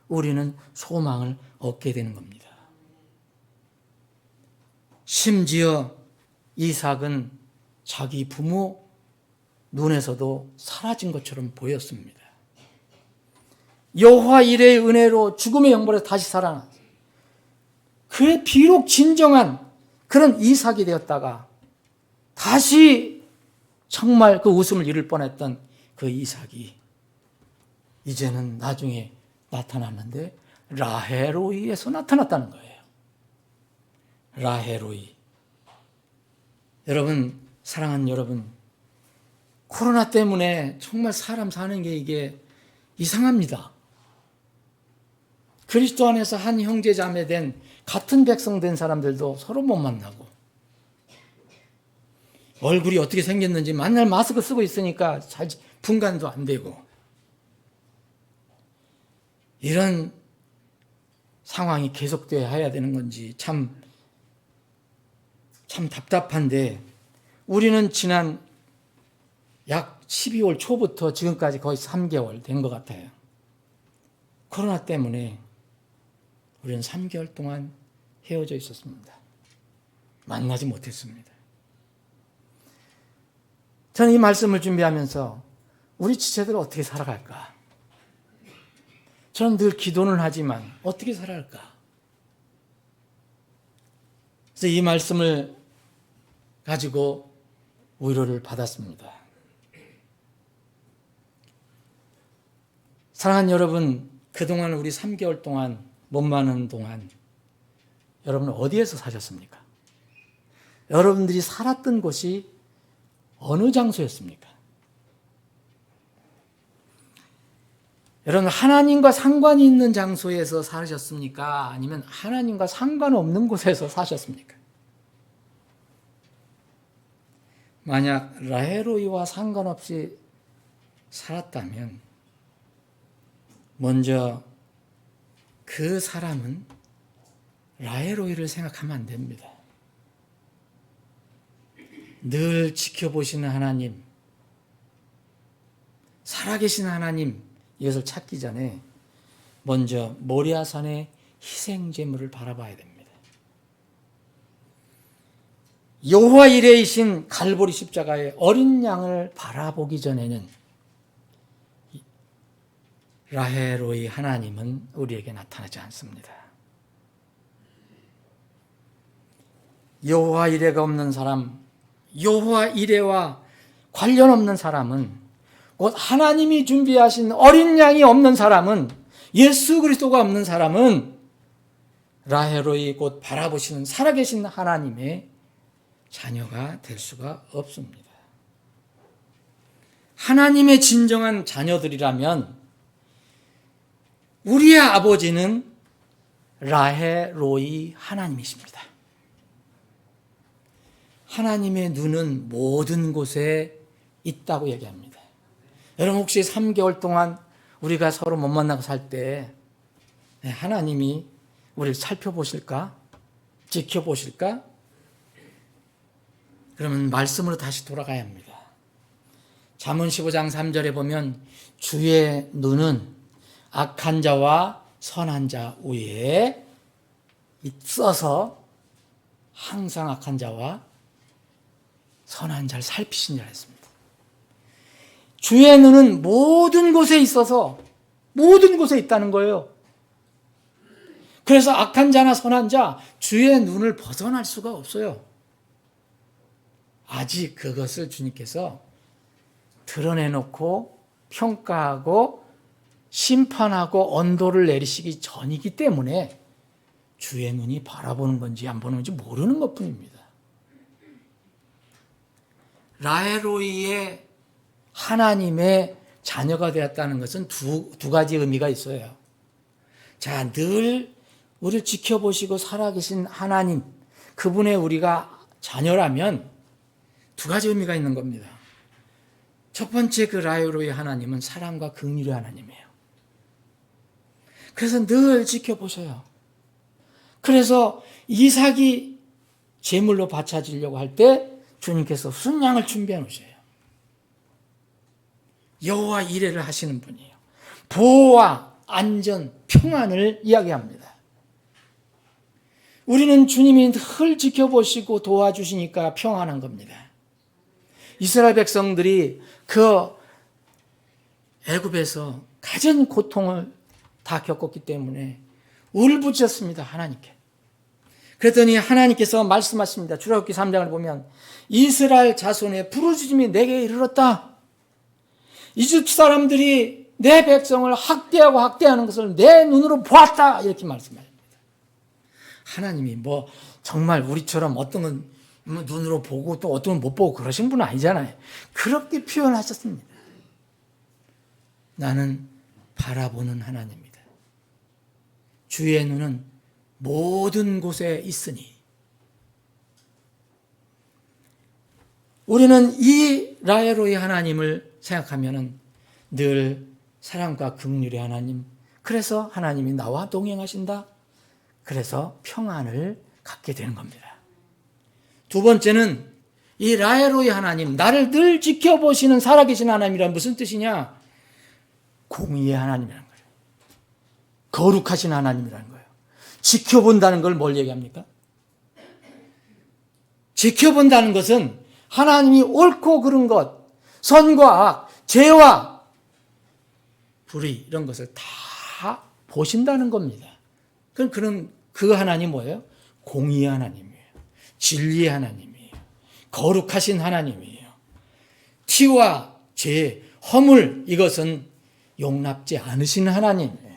우리는 소망을 얻게 되는 겁니다. 심지어 이삭은 자기 부모 눈에서도 사라진 것처럼 보였습니다. 여호와 이레의 은혜로 죽음의 영벌에서 다시 살아났어요. 그의 비록 진정한 그런 이삭이 되었다가 다시 정말 그 웃음을 잃을 뻔했던 그 이삭이 이제는 나중에 나타났는데 라헤로이에서 나타났다는 거예요. 라헤로이. 여러분, 사랑하는 여러분, 코로나 때문에 정말 사람 사는 게 이게 이상합니다. 그리스도 안에서 한 형제 자매 된 같은 백성 된 사람들도 서로 못 만나고, 얼굴이 어떻게 생겼는지 맨날 마스크 쓰고 있으니까 잘 분간도 안 되고, 이런 상황이 계속되어야 되는 건지 참 답답한데, 우리는 지난 약 12월 초부터 지금까지 거의 3개월 된 것 같아요. 코로나 때문에 우리는 3개월 동안 헤어져 있었습니다. 만나지 못했습니다. 저는 이 말씀을 준비하면서 우리 지체들 어떻게 살아갈까? 저는 늘 기도는 하지만 어떻게 살아갈까? 그래서 이 말씀을 가지고 위로를 받았습니다. 사랑하는 여러분, 그동안 우리 3개월 동안, 못 마는 동안 여러분은 어디에서 사셨습니까? 여러분들이 살았던 곳이 어느 장소였습니까? 여러분, 하나님과 상관이 있는 장소에서 사셨습니까? 아니면 하나님과 상관없는 곳에서 사셨습니까? 만약 라헤로이와 상관없이 살았다면 먼저 그 사람은 라헬로이를 생각하면 안 됩니다. 늘 지켜보시는 하나님, 살아계신 하나님, 이것을 찾기 전에 먼저 모리아산의 희생제물을 바라봐야 됩니다. 여호와 이레이신 갈보리 십자가의 어린 양을 바라보기 전에는 라헬로이 하나님은 우리에게 나타나지 않습니다. 여호와 이레가 없는 사람, 여호와 이레와 관련 없는 사람은, 곧 하나님이 준비하신 어린 양이 없는 사람은, 예수 그리스도가 없는 사람은 라헬로이 곧 바라보시는 살아계신 하나님의 자녀가 될 수가 없습니다. 하나님의 진정한 자녀들이라면 우리의 아버지는 라헬로이 하나님이십니다. 하나님의 눈은 모든 곳에 있다고 얘기합니다. 여러분 혹시 3개월 동안 우리가 서로 못 만나고 살 때 하나님이 우리를 살펴보실까? 지켜보실까? 그러면 말씀으로 다시 돌아가야 합니다. 잠언 15장 3절에 보면 주의 눈은 악한 자와 선한 자 위에 있어서 항상 악한 자와 선한 자를 살피시니라 했습니다. 주의 눈은 모든 곳에 있어서 모든 곳에 있다는 거예요. 그래서 악한 자나 선한 자 주의 눈을 벗어날 수가 없어요. 아직 그것을 주님께서 드러내놓고 평가하고 심판하고 언도를 내리시기 전이기 때문에 주의 눈이 바라보는 건지 안 보는 건지 모르는 것뿐입니다. 라헬로이의 하나님의 자녀가 되었다는 것은 두 가지 의미가 있어요. 자, 늘 우리를 지켜보시고 살아계신 하나님, 그분의 우리가 자녀라면 두 가지 의미가 있는 겁니다. 첫 번째, 그 라헬로이 하나님은 사랑과 긍휼의 하나님이에요. 그래서 늘 지켜보셔요. 그래서 이삭이 제물로 바쳐지려고 할 때 주님께서 순양을 준비해 놓으셔요. 여호와 이레를 하시는 분이에요. 보호와 안전, 평안을 이야기합니다. 우리는 주님이 늘 지켜보시고 도와주시니까 평안한 겁니다. 이스라엘 백성들이 그 애굽에서 가진 고통을 다 겪었기 때문에 울부짖었습니다, 하나님께. 그랬더니 하나님께서 말씀하십니다. 출애굽기 3장을 보면 이스라엘 자손의 부르짖음이 내게 이르렀다. 이집트 사람들이 내 백성을 학대하고 학대하는 것을 내 눈으로 보았다. 이렇게 말씀합니다. 하나님이 정말 우리처럼 어떤 건 눈으로 보고 또 어떤 건 못 보고 그러신 분은 아니잖아요. 그렇게 표현하셨습니다. 나는 바라보는 하나님입니다. 주의 눈은 모든 곳에 있으니. 우리는 이 라헬로이 하나님을 생각하면 늘 사랑과 긍휼의 하나님, 그래서 하나님이 나와 동행하신다. 그래서 평안을 갖게 되는 겁니다. 두 번째는 이 라헬로이 하나님, 나를 늘 지켜보시는 살아계신 하나님이란 무슨 뜻이냐? 공의의 하나님이라는 거예요. 거룩하신 하나님이라는 거예요. 지켜본다는 걸 뭘 얘기합니까? 지켜본다는 것은 하나님이 옳고 그른 것, 선과 악, 죄와 불의 이런 것을 다 보신다는 겁니다. 그럼 그 하나님 뭐예요? 공의의 하나님이에요. 진리의 하나님이에요. 거룩하신 하나님이에요. 티와 죄, 허물 이것은 용납지 않으시는 하나님이에요.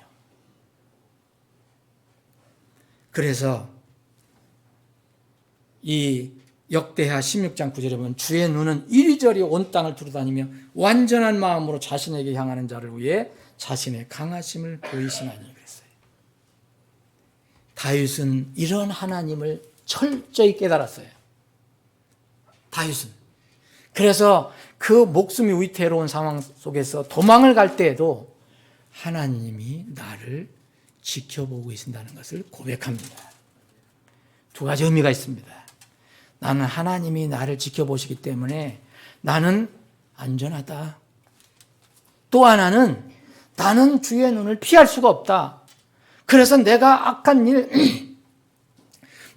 그래서 이 역대하 16장 9절에 보면 주의 눈은 이리저리 온 땅을 두루다니며 완전한 마음으로 자신에게 향하는 자를 위해 자신의 강하심을 보이시나니 그랬어요. 다윗은 이런 하나님을 철저히 깨달았어요. 다윗은. 그래서 그 목숨이 위태로운 상황 속에서 도망을 갈 때에도 하나님이 나를 지켜보고 계신다는 것을 고백합니다. 두 가지 의미가 있습니다. 나는 하나님이 나를 지켜보시기 때문에 나는 안전하다. 또 하나는 나는 주의 눈을 피할 수가 없다. 그래서 내가 악한 일,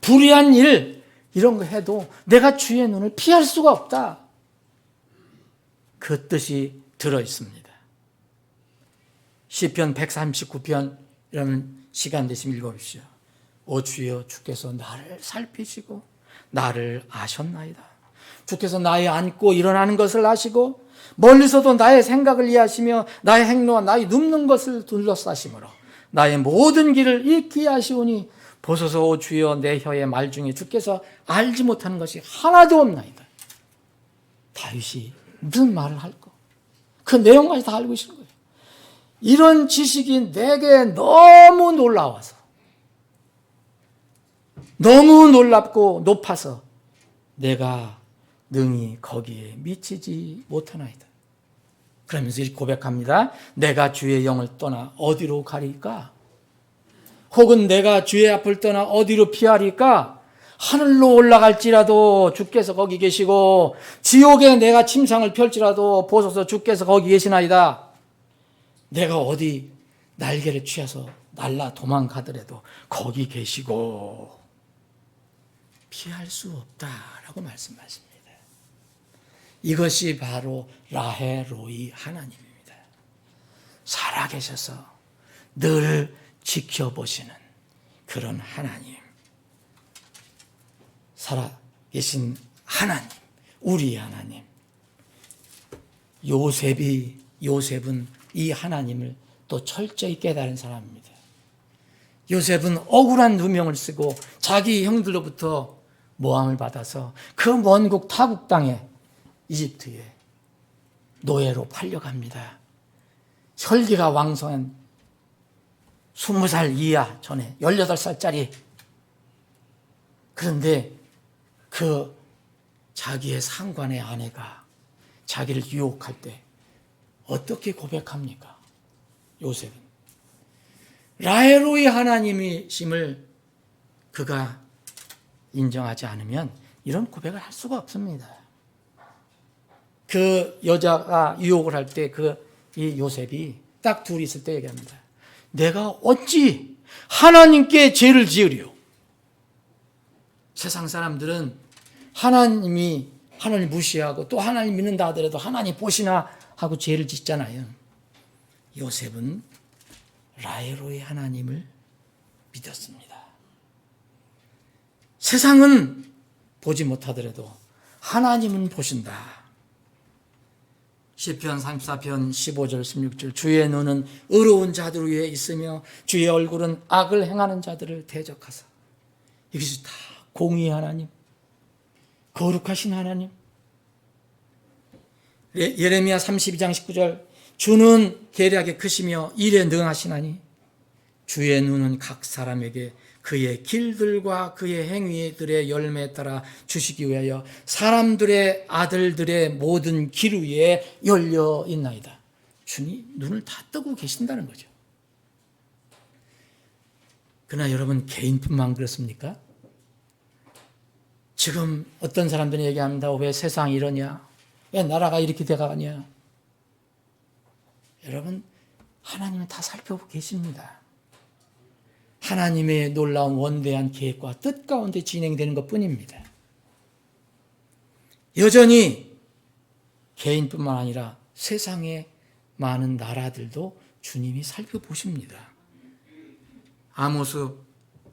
불의한 일 이런 거 해도 내가 주의 눈을 피할 수가 없다. 그 뜻이 들어있습니다. 시편 139편 이런 시간 되시면 읽어보십시오. 오 주여 주께서 나를 살피시고 나를 아셨나이다. 주께서 나의 앉고 일어나는 것을 아시고 멀리서도 나의 생각을 이해하시며 나의 행로와 나의 눕는 것을 둘러싸심으로 나의 모든 길을 익히 하시오니 보소서 오 주여 내 혀의 말 중에 주께서 알지 못하는 것이 하나도 없나이다. 다윗이 무슨 말을 할까? 그 내용까지 다 알고 계신 거예요. 이런 지식이 내게 너무 놀라워서 너무 놀랍고 높아서 내가 능히 거기에 미치지 못하나이다. 그러면서 이렇게 고백합니다. 내가 주의 영을 떠나 어디로 가리까? 혹은 내가 주의 앞을 떠나 어디로 피하리까? 하늘로 올라갈지라도 주께서 거기 계시고 지옥에 내가 침상을 펼지라도 보소서 주께서 거기 계시나이다. 내가 어디 날개를 취해서 날라 도망가더라도 거기 계시고 피할 수 없다라고 말씀하십니다. 이것이 바로 라헬 로이 하나님입니다. 살아계셔서 늘 지켜보시는 그런 하나님. 살아계신 하나님, 우리 하나님. 요셉은 이 하나님을 또 철저히 깨달은 사람입니다. 요셉은 억울한 누명을 쓰고 자기 형들로부터 모함을 받아서 그 먼국 타국 땅에 이집트에 노예로 팔려갑니다. 혈기가 왕성한 20살 이하 전에 18살짜리. 그런데 그 자기의 상관의 아내가 자기를 유혹할 때 어떻게 고백합니까? 요셉은 라헬로의 하나님이심을 그가 인정하지 않으면 이런 고백을 할 수가 없습니다. 그 여자가 유혹을 할 때 이 요셉이 딱 둘이 있을 때 얘기합니다. 내가 어찌 하나님께 죄를 지으리요? 세상 사람들은 하나님을 무시하고 또 하나님 믿는다 하더라도 하나님 보시나 하고 죄를 짓잖아요. 요셉은 라헬로의 하나님을 믿었습니다. 세상은 보지 못하더라도 하나님은 보신다. 시편 34편 15절 16절 주의 눈은 의로운 자들 위에 있으며 주의 얼굴은 악을 행하는 자들을 대적하사. 이것이 다 공의의 하나님, 거룩하신 하나님. 예레미야 32장 19절 주는 계략에 크시며 일에 능하시나니 주의 눈은 각 사람에게 그의 길들과 그의 행위들의 열매에 따라 주시기 위하여 사람들의 아들들의 모든 길 위에 열려 있나이다. 주님 눈을 다 뜨고 계신다는 거죠. 그러나 여러분 개인뿐만 그렇습니까? 지금 어떤 사람들이 얘기합니다. 왜 세상이 이러냐? 왜 나라가 이렇게 돼가냐? 여러분 하나님은 다 살펴보고 계십니다. 하나님의 놀라운 원대한 계획과 뜻 가운데 진행되는 것뿐입니다. 여전히 개인뿐만 아니라 세상의 많은 나라들도 주님이 살펴보십니다. 아모스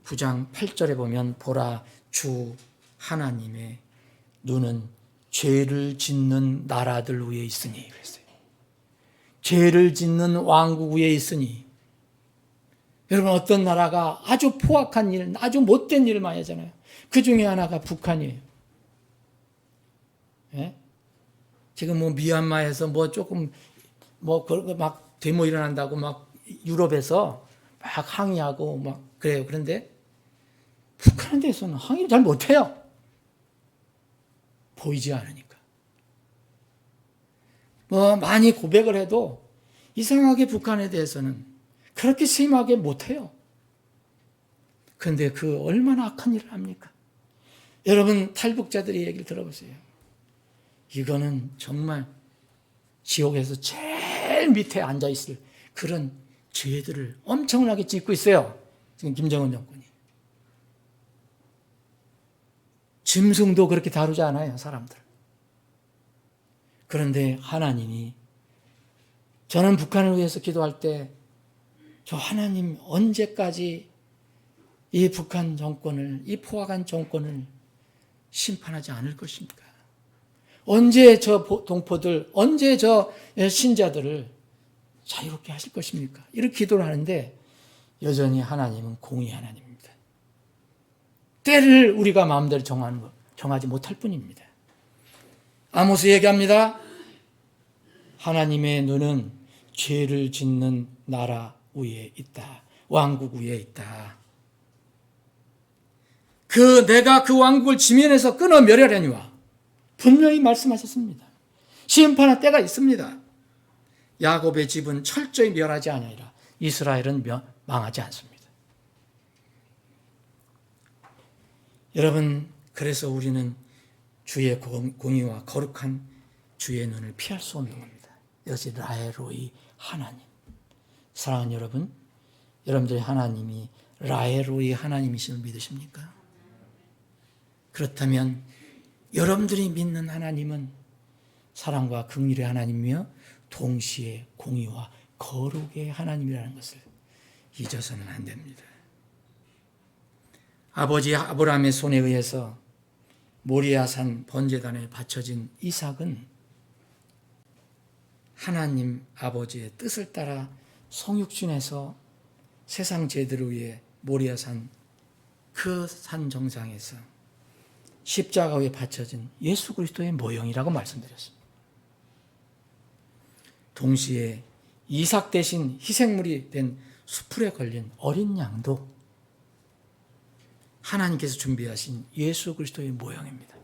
9장 8절에 보면 보라 주 하나님의 눈은 죄를 짓는 나라들 위에 있으니 그랬어요. 죄를 짓는 왕국 위에 있으니. 여러분 어떤 나라가 아주 포악한 일, 아주 못된 일을 많이 하잖아요. 그 중에 하나가 북한이에요. 예? 지금 미얀마에서 조금 막 데모 일어난다고 막 유럽에서 막 항의하고 막 그래요. 그런데 북한에 대해서는 항의를 잘 못해요. 보이지 않으니까. 많이 고백을 해도 이상하게 북한에 대해서는 그렇게 심하게 못해요. 그런데 그 얼마나 악한 일을 합니까? 여러분 탈북자들의 얘기를 들어보세요. 이거는 정말 지옥에서 제일 밑에 앉아있을 그런 죄들을 엄청나게 짓고 있어요. 지금 김정은 정권이. 짐승도 그렇게 다루지 않아요, 사람들. 그런데 하나님이, 저는 북한을 위해서 기도할 때 저 하나님 언제까지 이 북한 정권을, 이 포악한 정권을 심판하지 않을 것입니까? 언제 저 동포들, 언제 저 신자들을 자유롭게 하실 것입니까? 이렇게 기도를 하는데 여전히 하나님은 공의 하나님입니다. 때를 우리가 마음대로 정하지 못할 뿐입니다. 아모스 얘기합니다. 하나님의 눈은 죄를 짓는 나라 위에 있다. 왕국 위에 있다. 내가 그 왕국을 지면에서 끊어 멸하려니와 분명히 말씀하셨습니다. 심판할 때가 있습니다. 야곱의 집은 철저히 멸하지 아니하리라. 이스라엘은 망하지 않습니다. 여러분, 그래서 우리는 주의 공의와 거룩한 주의 눈을 피할 수 없는 겁니다. 이것이 라에로이 하나님. 사랑하는 여러분, 여러분들이 하나님이 라에로이 하나님이심을 믿으십니까? 그렇다면 여러분들이 믿는 하나님은 사랑과 긍휼의 하나님이며 동시에 공의와 거룩의 하나님이라는 것을 잊어서는 안 됩니다. 아버지 아브라함의 손에 의해서 모리아산 번제단에 바쳐진 이삭은 하나님 아버지의 뜻을 따라 성육신에서 세상 죄들을 위해 모리아산 그 산 정상에서 십자가 위에 바쳐진 예수 그리스도의 모형이라고 말씀드렸습니다. 동시에 이삭 대신 희생물이 된 수풀에 걸린 어린 양도 하나님께서 준비하신 예수 그리스도의 모형입니다.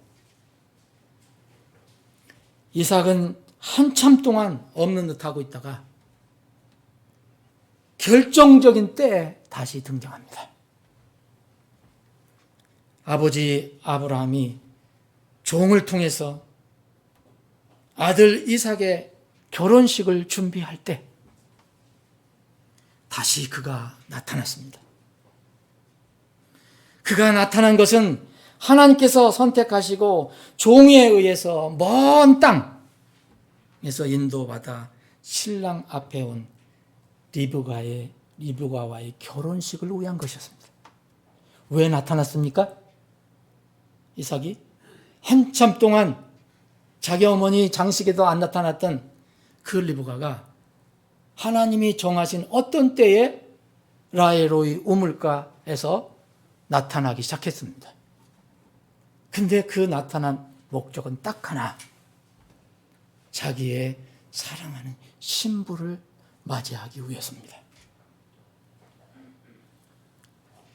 이삭은 한참 동안 없는 듯 하고 있다가 결정적인 때에 다시 등장합니다. 아버지 아브라함이 종을 통해서 아들 이삭의 결혼식을 준비할 때 다시 그가 나타났습니다. 그가 나타난 것은 하나님께서 선택하시고 종에 의해서 먼 땅에서 인도받아 신랑 앞에 온 리브가와의 결혼식을 위한 것이었습니다. 왜 나타났습니까? 이삭이 한참 동안 자기 어머니 장식에도 안 나타났던 그 리브가가 하나님이 정하신 어떤 때에 라헬로이 우물가에서 나타나기 시작했습니다. 근데 그 나타난 목적은 딱 하나, 자기의 사랑하는 신부를 맞이하기 위해서입니다.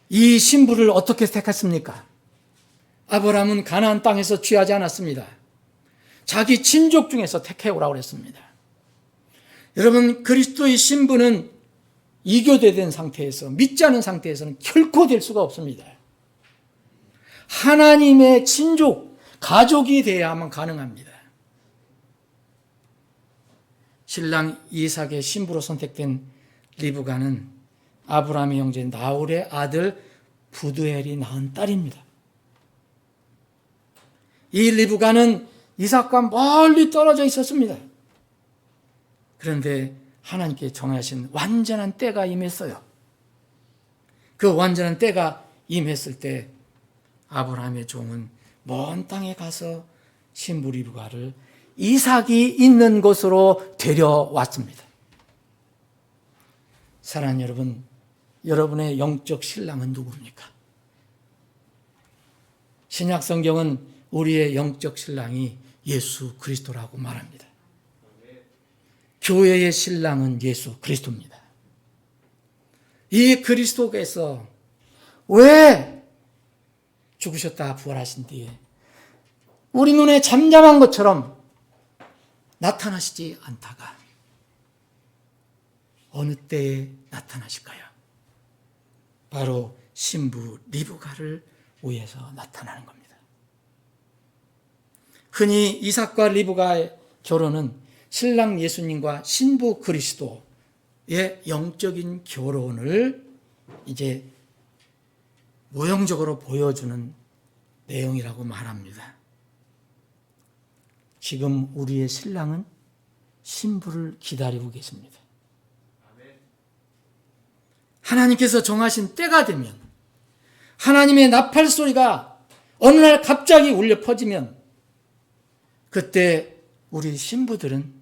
이 신부를 어떻게 택했습니까? 아브라함은 가나안 땅에서 취하지 않았습니다. 자기 친족 중에서 택해오라고 그랬습니다. 여러분, 그리스도의 신부는 이교대된 상태에서, 믿지 않은 상태에서는 결코 될 수가 없습니다. 하나님의 친족, 가족이 되어야만 가능합니다. 신랑 이삭의 신부로 선택된 리브가는 아브라함의 형제 나홀의 아들 부두엘이 낳은 딸입니다. 이 리브가는 이삭과 멀리 떨어져 있었습니다. 그런데 하나님께 정하신 완전한 때가 임했어요. 그 완전한 때가 임했을 때 아브라함의 종은 먼 땅에 가서 신부 리브가를 이삭이 있는 곳으로 데려왔습니다. 사랑하는 여러분, 여러분의 영적 신랑은 누구입니까? 신약 성경은 우리의 영적 신랑이 예수 그리스도라고 말합니다. 교회의 신랑은 예수 그리스도입니다. 이 그리스도께서 왜 죽으셨다 부활하신 뒤에 우리 눈에 잠잠한 것처럼 나타나시지 않다가 어느 때에 나타나실까요? 바로 신부 리브가를 위해서 나타나는 겁니다. 흔히 이삭과 리브가의 결혼은 신랑 예수님과 신부 그리스도의 영적인 결혼을 이제 모형적으로 보여주는 내용이라고 말합니다. 지금 우리의 신랑은 신부를 기다리고 계십니다. 하나님께서 정하신 때가 되면, 하나님의 나팔 소리가 어느 날 갑자기 울려 퍼지면, 그때 우리 신부들은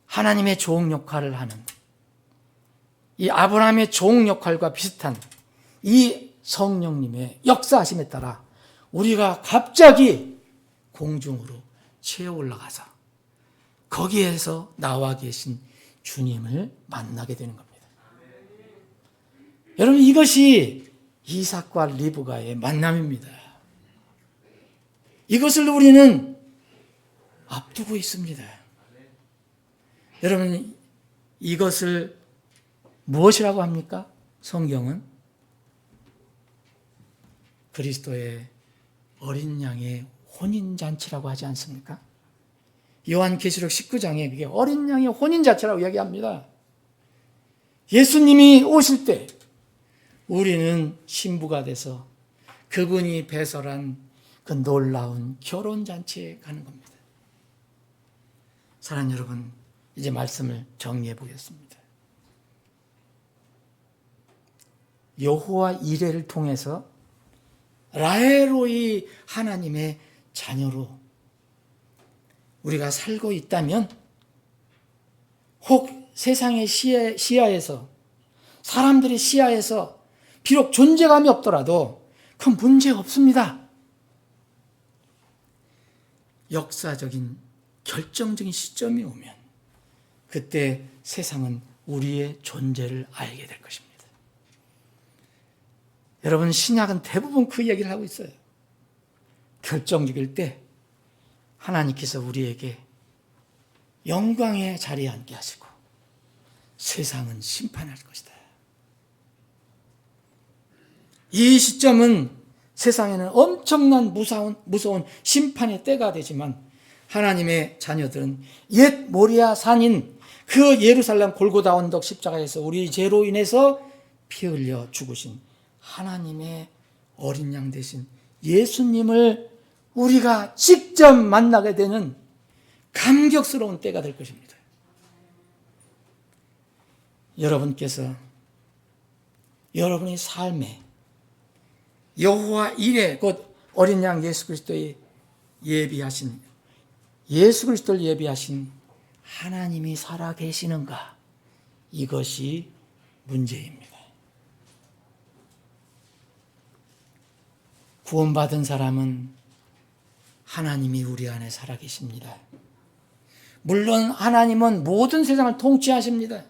하나님의 종 역할을 하는, 이 아브라함의 종 역할과 비슷한 이 성령님의 역사하심에 따라 우리가 갑자기 공중으로 치어 올라가서 거기에서 나와 계신 주님을 만나게 되는 겁니다. 여러분, 이것이 이삭과 리브가의 만남입니다. 이것을 우리는 앞두고 있습니다. 여러분, 이것을 무엇이라고 합니까? 성경은 그리스도의 어린 양의 혼인잔치라고 하지 않습니까? 요한계시록 19장에 그게 어린 양의 혼인잔치라고 이야기합니다. 예수님이 오실 때 우리는 신부가 돼서 그분이 배설한 그 놀라운 결혼잔치에 가는 겁니다. 사랑하는 여러분, 이제 말씀을 정리해 보겠습니다. 여호와 이레를 통해서 라헬로이 하나님의 자녀로 우리가 살고 있다면, 혹 세상의 시야에서, 사람들의 시야에서 비록 존재감이 없더라도 그 문제 없습니다. 역사적인 결정적인 시점이 오면 그때 세상은 우리의 존재를 알게 될 것입니다. 여러분, 신약은 대부분 그 얘기를 하고 있어요. 결정적일 때 하나님께서 우리에게 영광의 자리에 앉게 하시고 세상은 심판할 것이다. 이 시점은 세상에는 엄청난 무서운 심판의 때가 되지만, 하나님의 자녀들은 옛 모리아 산인 그 예루살렘 골고다 언덕 십자가에서 우리 죄로 인해서 피 흘려 죽으신 하나님의 어린 양 되신 예수님을 우리가 직접 만나게 되는 감격스러운 때가 될 것입니다. 여러분께서 여러분의 삶에 여호와 이레, 곧 어린 양 예수 그리스도의 예수 그리스도를 예비하신 하나님이 살아 계시는가? 이것이 문제입니다. 구원받은 사람은 하나님이 우리 안에 살아 계십니다. 물론 하나님은 모든 세상을 통치하십니다.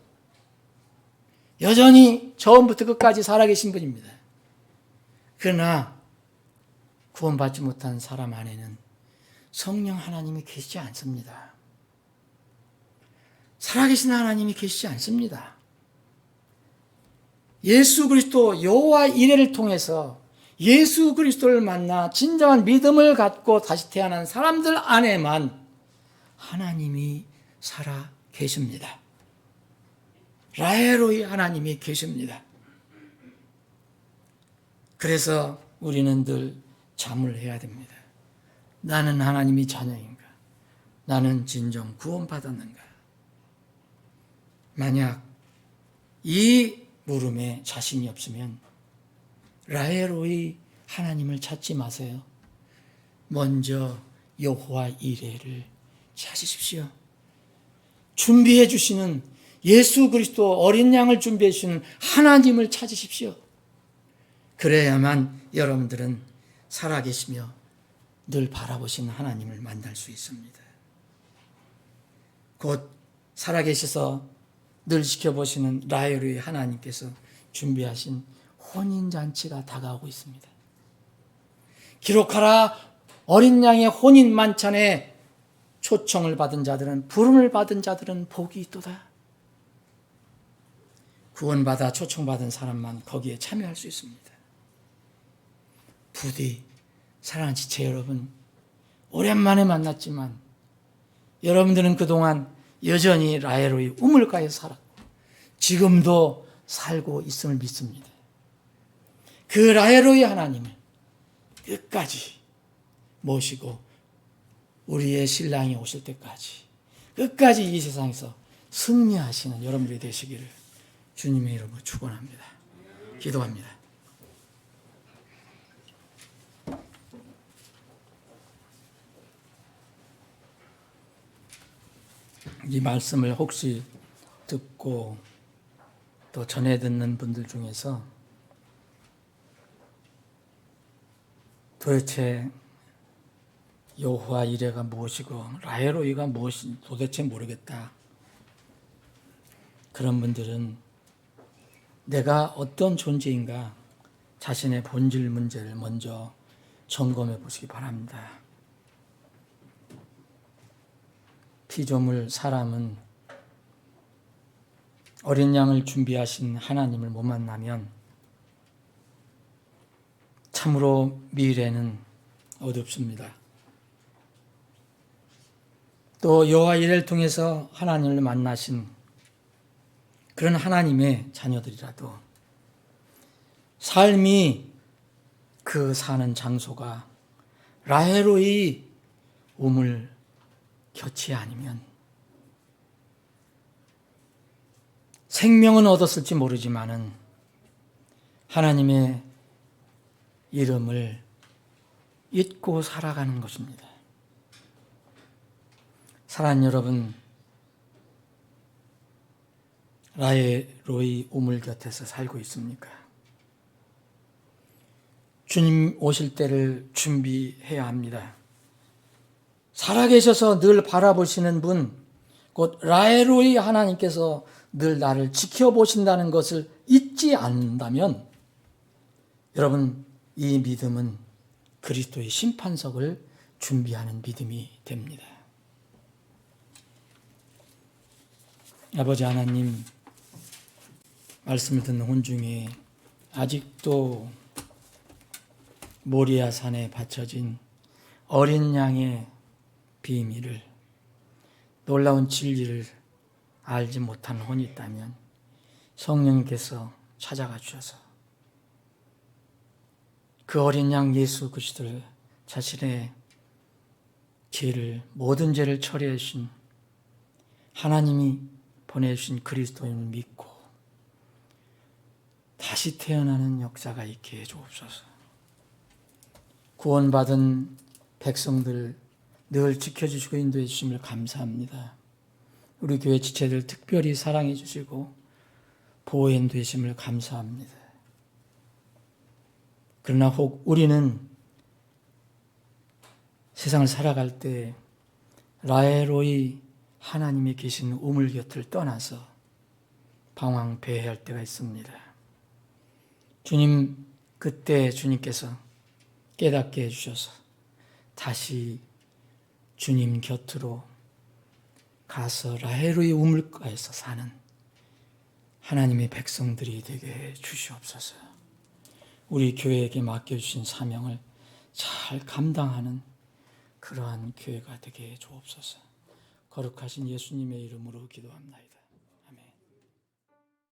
여전히 처음부터 끝까지 살아 계신 분입니다. 그러나 구원받지 못한 사람 안에는 성령 하나님이 계시지 않습니다. 살아계신 하나님이 계시지 않습니다. 예수 그리스도 여호와 이레를 통해서 예수 그리스도를 만나 진정한 믿음을 갖고 다시 태어난 사람들 안에만 하나님이 살아 계십니다. 라헬로이 하나님이 계십니다. 그래서 우리는 늘 잠을 해야 됩니다. 나는 하나님의 자녀인가? 나는 진정 구원받았는가? 만약 이 물음에 자신이 없으면 라헬로이 하나님을 찾지 마세요. 먼저 여호와 이레를 찾으십시오. 준비해 주시는 예수 그리스도 어린 양을 준비해 주시는 하나님을 찾으십시오. 그래야만 여러분들은 살아계시며 늘 바라보시는 하나님을 만날 수 있습니다. 곧 살아계셔서 늘 지켜보시는 라헬로이 하나님께서 준비하신 혼인잔치가 다가오고 있습니다. 기록하라 어린 양의 혼인 만찬에 초청을 받은 자들은, 부름을 받은 자들은 복이 있도다. 구원받아 초청받은 사람만 거기에 참여할 수 있습니다. 부디 사랑하는 지체 여러분, 오랜만에 만났지만 여러분들은 그동안 여전히 라헬로의 우물가에 살았고 지금도 살고 있음을 믿습니다. 그 라헬로의 하나님을 끝까지 모시고 우리의 신랑이 오실 때까지 끝까지 이 세상에서 승리하시는 여러분들이 되시기를 주님의 이름으로 축원합니다. 기도합니다. 이 말씀을 혹시 듣고 또 전해 듣는 분들 중에서 도대체 여호와 이레가 무엇이고 라헬로이가 무엇인지 도대체 모르겠다. 그런 분들은 내가 어떤 존재인가 자신의 본질 문제를 먼저 점검해 보시기 바랍니다. 피조물 사람은 어린 양을 준비하신 하나님을 못 만나면 참으로 미래는 어둡습니다. 또 여호와 이레를 통해서 하나님을 만나신 그런 하나님의 자녀들이라도 삶이 그 사는 장소가 라헬로의 우물 곁이 아니면 생명은 얻었을지 모르지만은 하나님의 이름을 잊고 살아가는 것입니다. 사랑하는 여러분, 라헬로의 우물 곁에서 살고 있습니까? 주님 오실 때를 준비해야 합니다. 살아계셔서 늘 바라보시는 분, 곧 라헬로의 하나님께서 늘 나를 지켜보신다는 것을 잊지 않는다면 여러분, 이 믿음은 그리스도의 심판석을 준비하는 믿음이 됩니다. 아버지 하나님, 말씀을 듣는 혼 중에 아직도 모리아 산에 바쳐진 어린 양의 비밀을, 놀라운 진리를 알지 못한 혼이 있다면 성령님께서 찾아가 주셔서 그 어린 양 예수 그리스도를 자신의 죄를, 모든 죄를 처리해 주신 하나님이 보내주신 그리스도인을 믿고 다시 태어나는 역사가 있게 해 주옵소서. 구원받은 백성들 늘 지켜주시고 인도해 주심을 감사합니다. 우리 교회 지체들 특별히 사랑해 주시고 보호해 인도해 주심을 감사합니다. 그러나 혹 우리는 세상을 살아갈 때 라헬로의 하나님이 계신 우물 곁을 떠나서 방황배회할 때가 있습니다. 주님, 그때 주님께서 깨닫게 해주셔서 다시 주님 곁으로 가서 라헬로의 우물가에서 사는 하나님의 백성들이 되게 해 주시옵소서. 우리 교회에게 맡겨주신 사명을 잘 감당하는 그러한 교회가 되게 해 주옵소서. 거룩하신 예수님의 이름으로 기도합니다.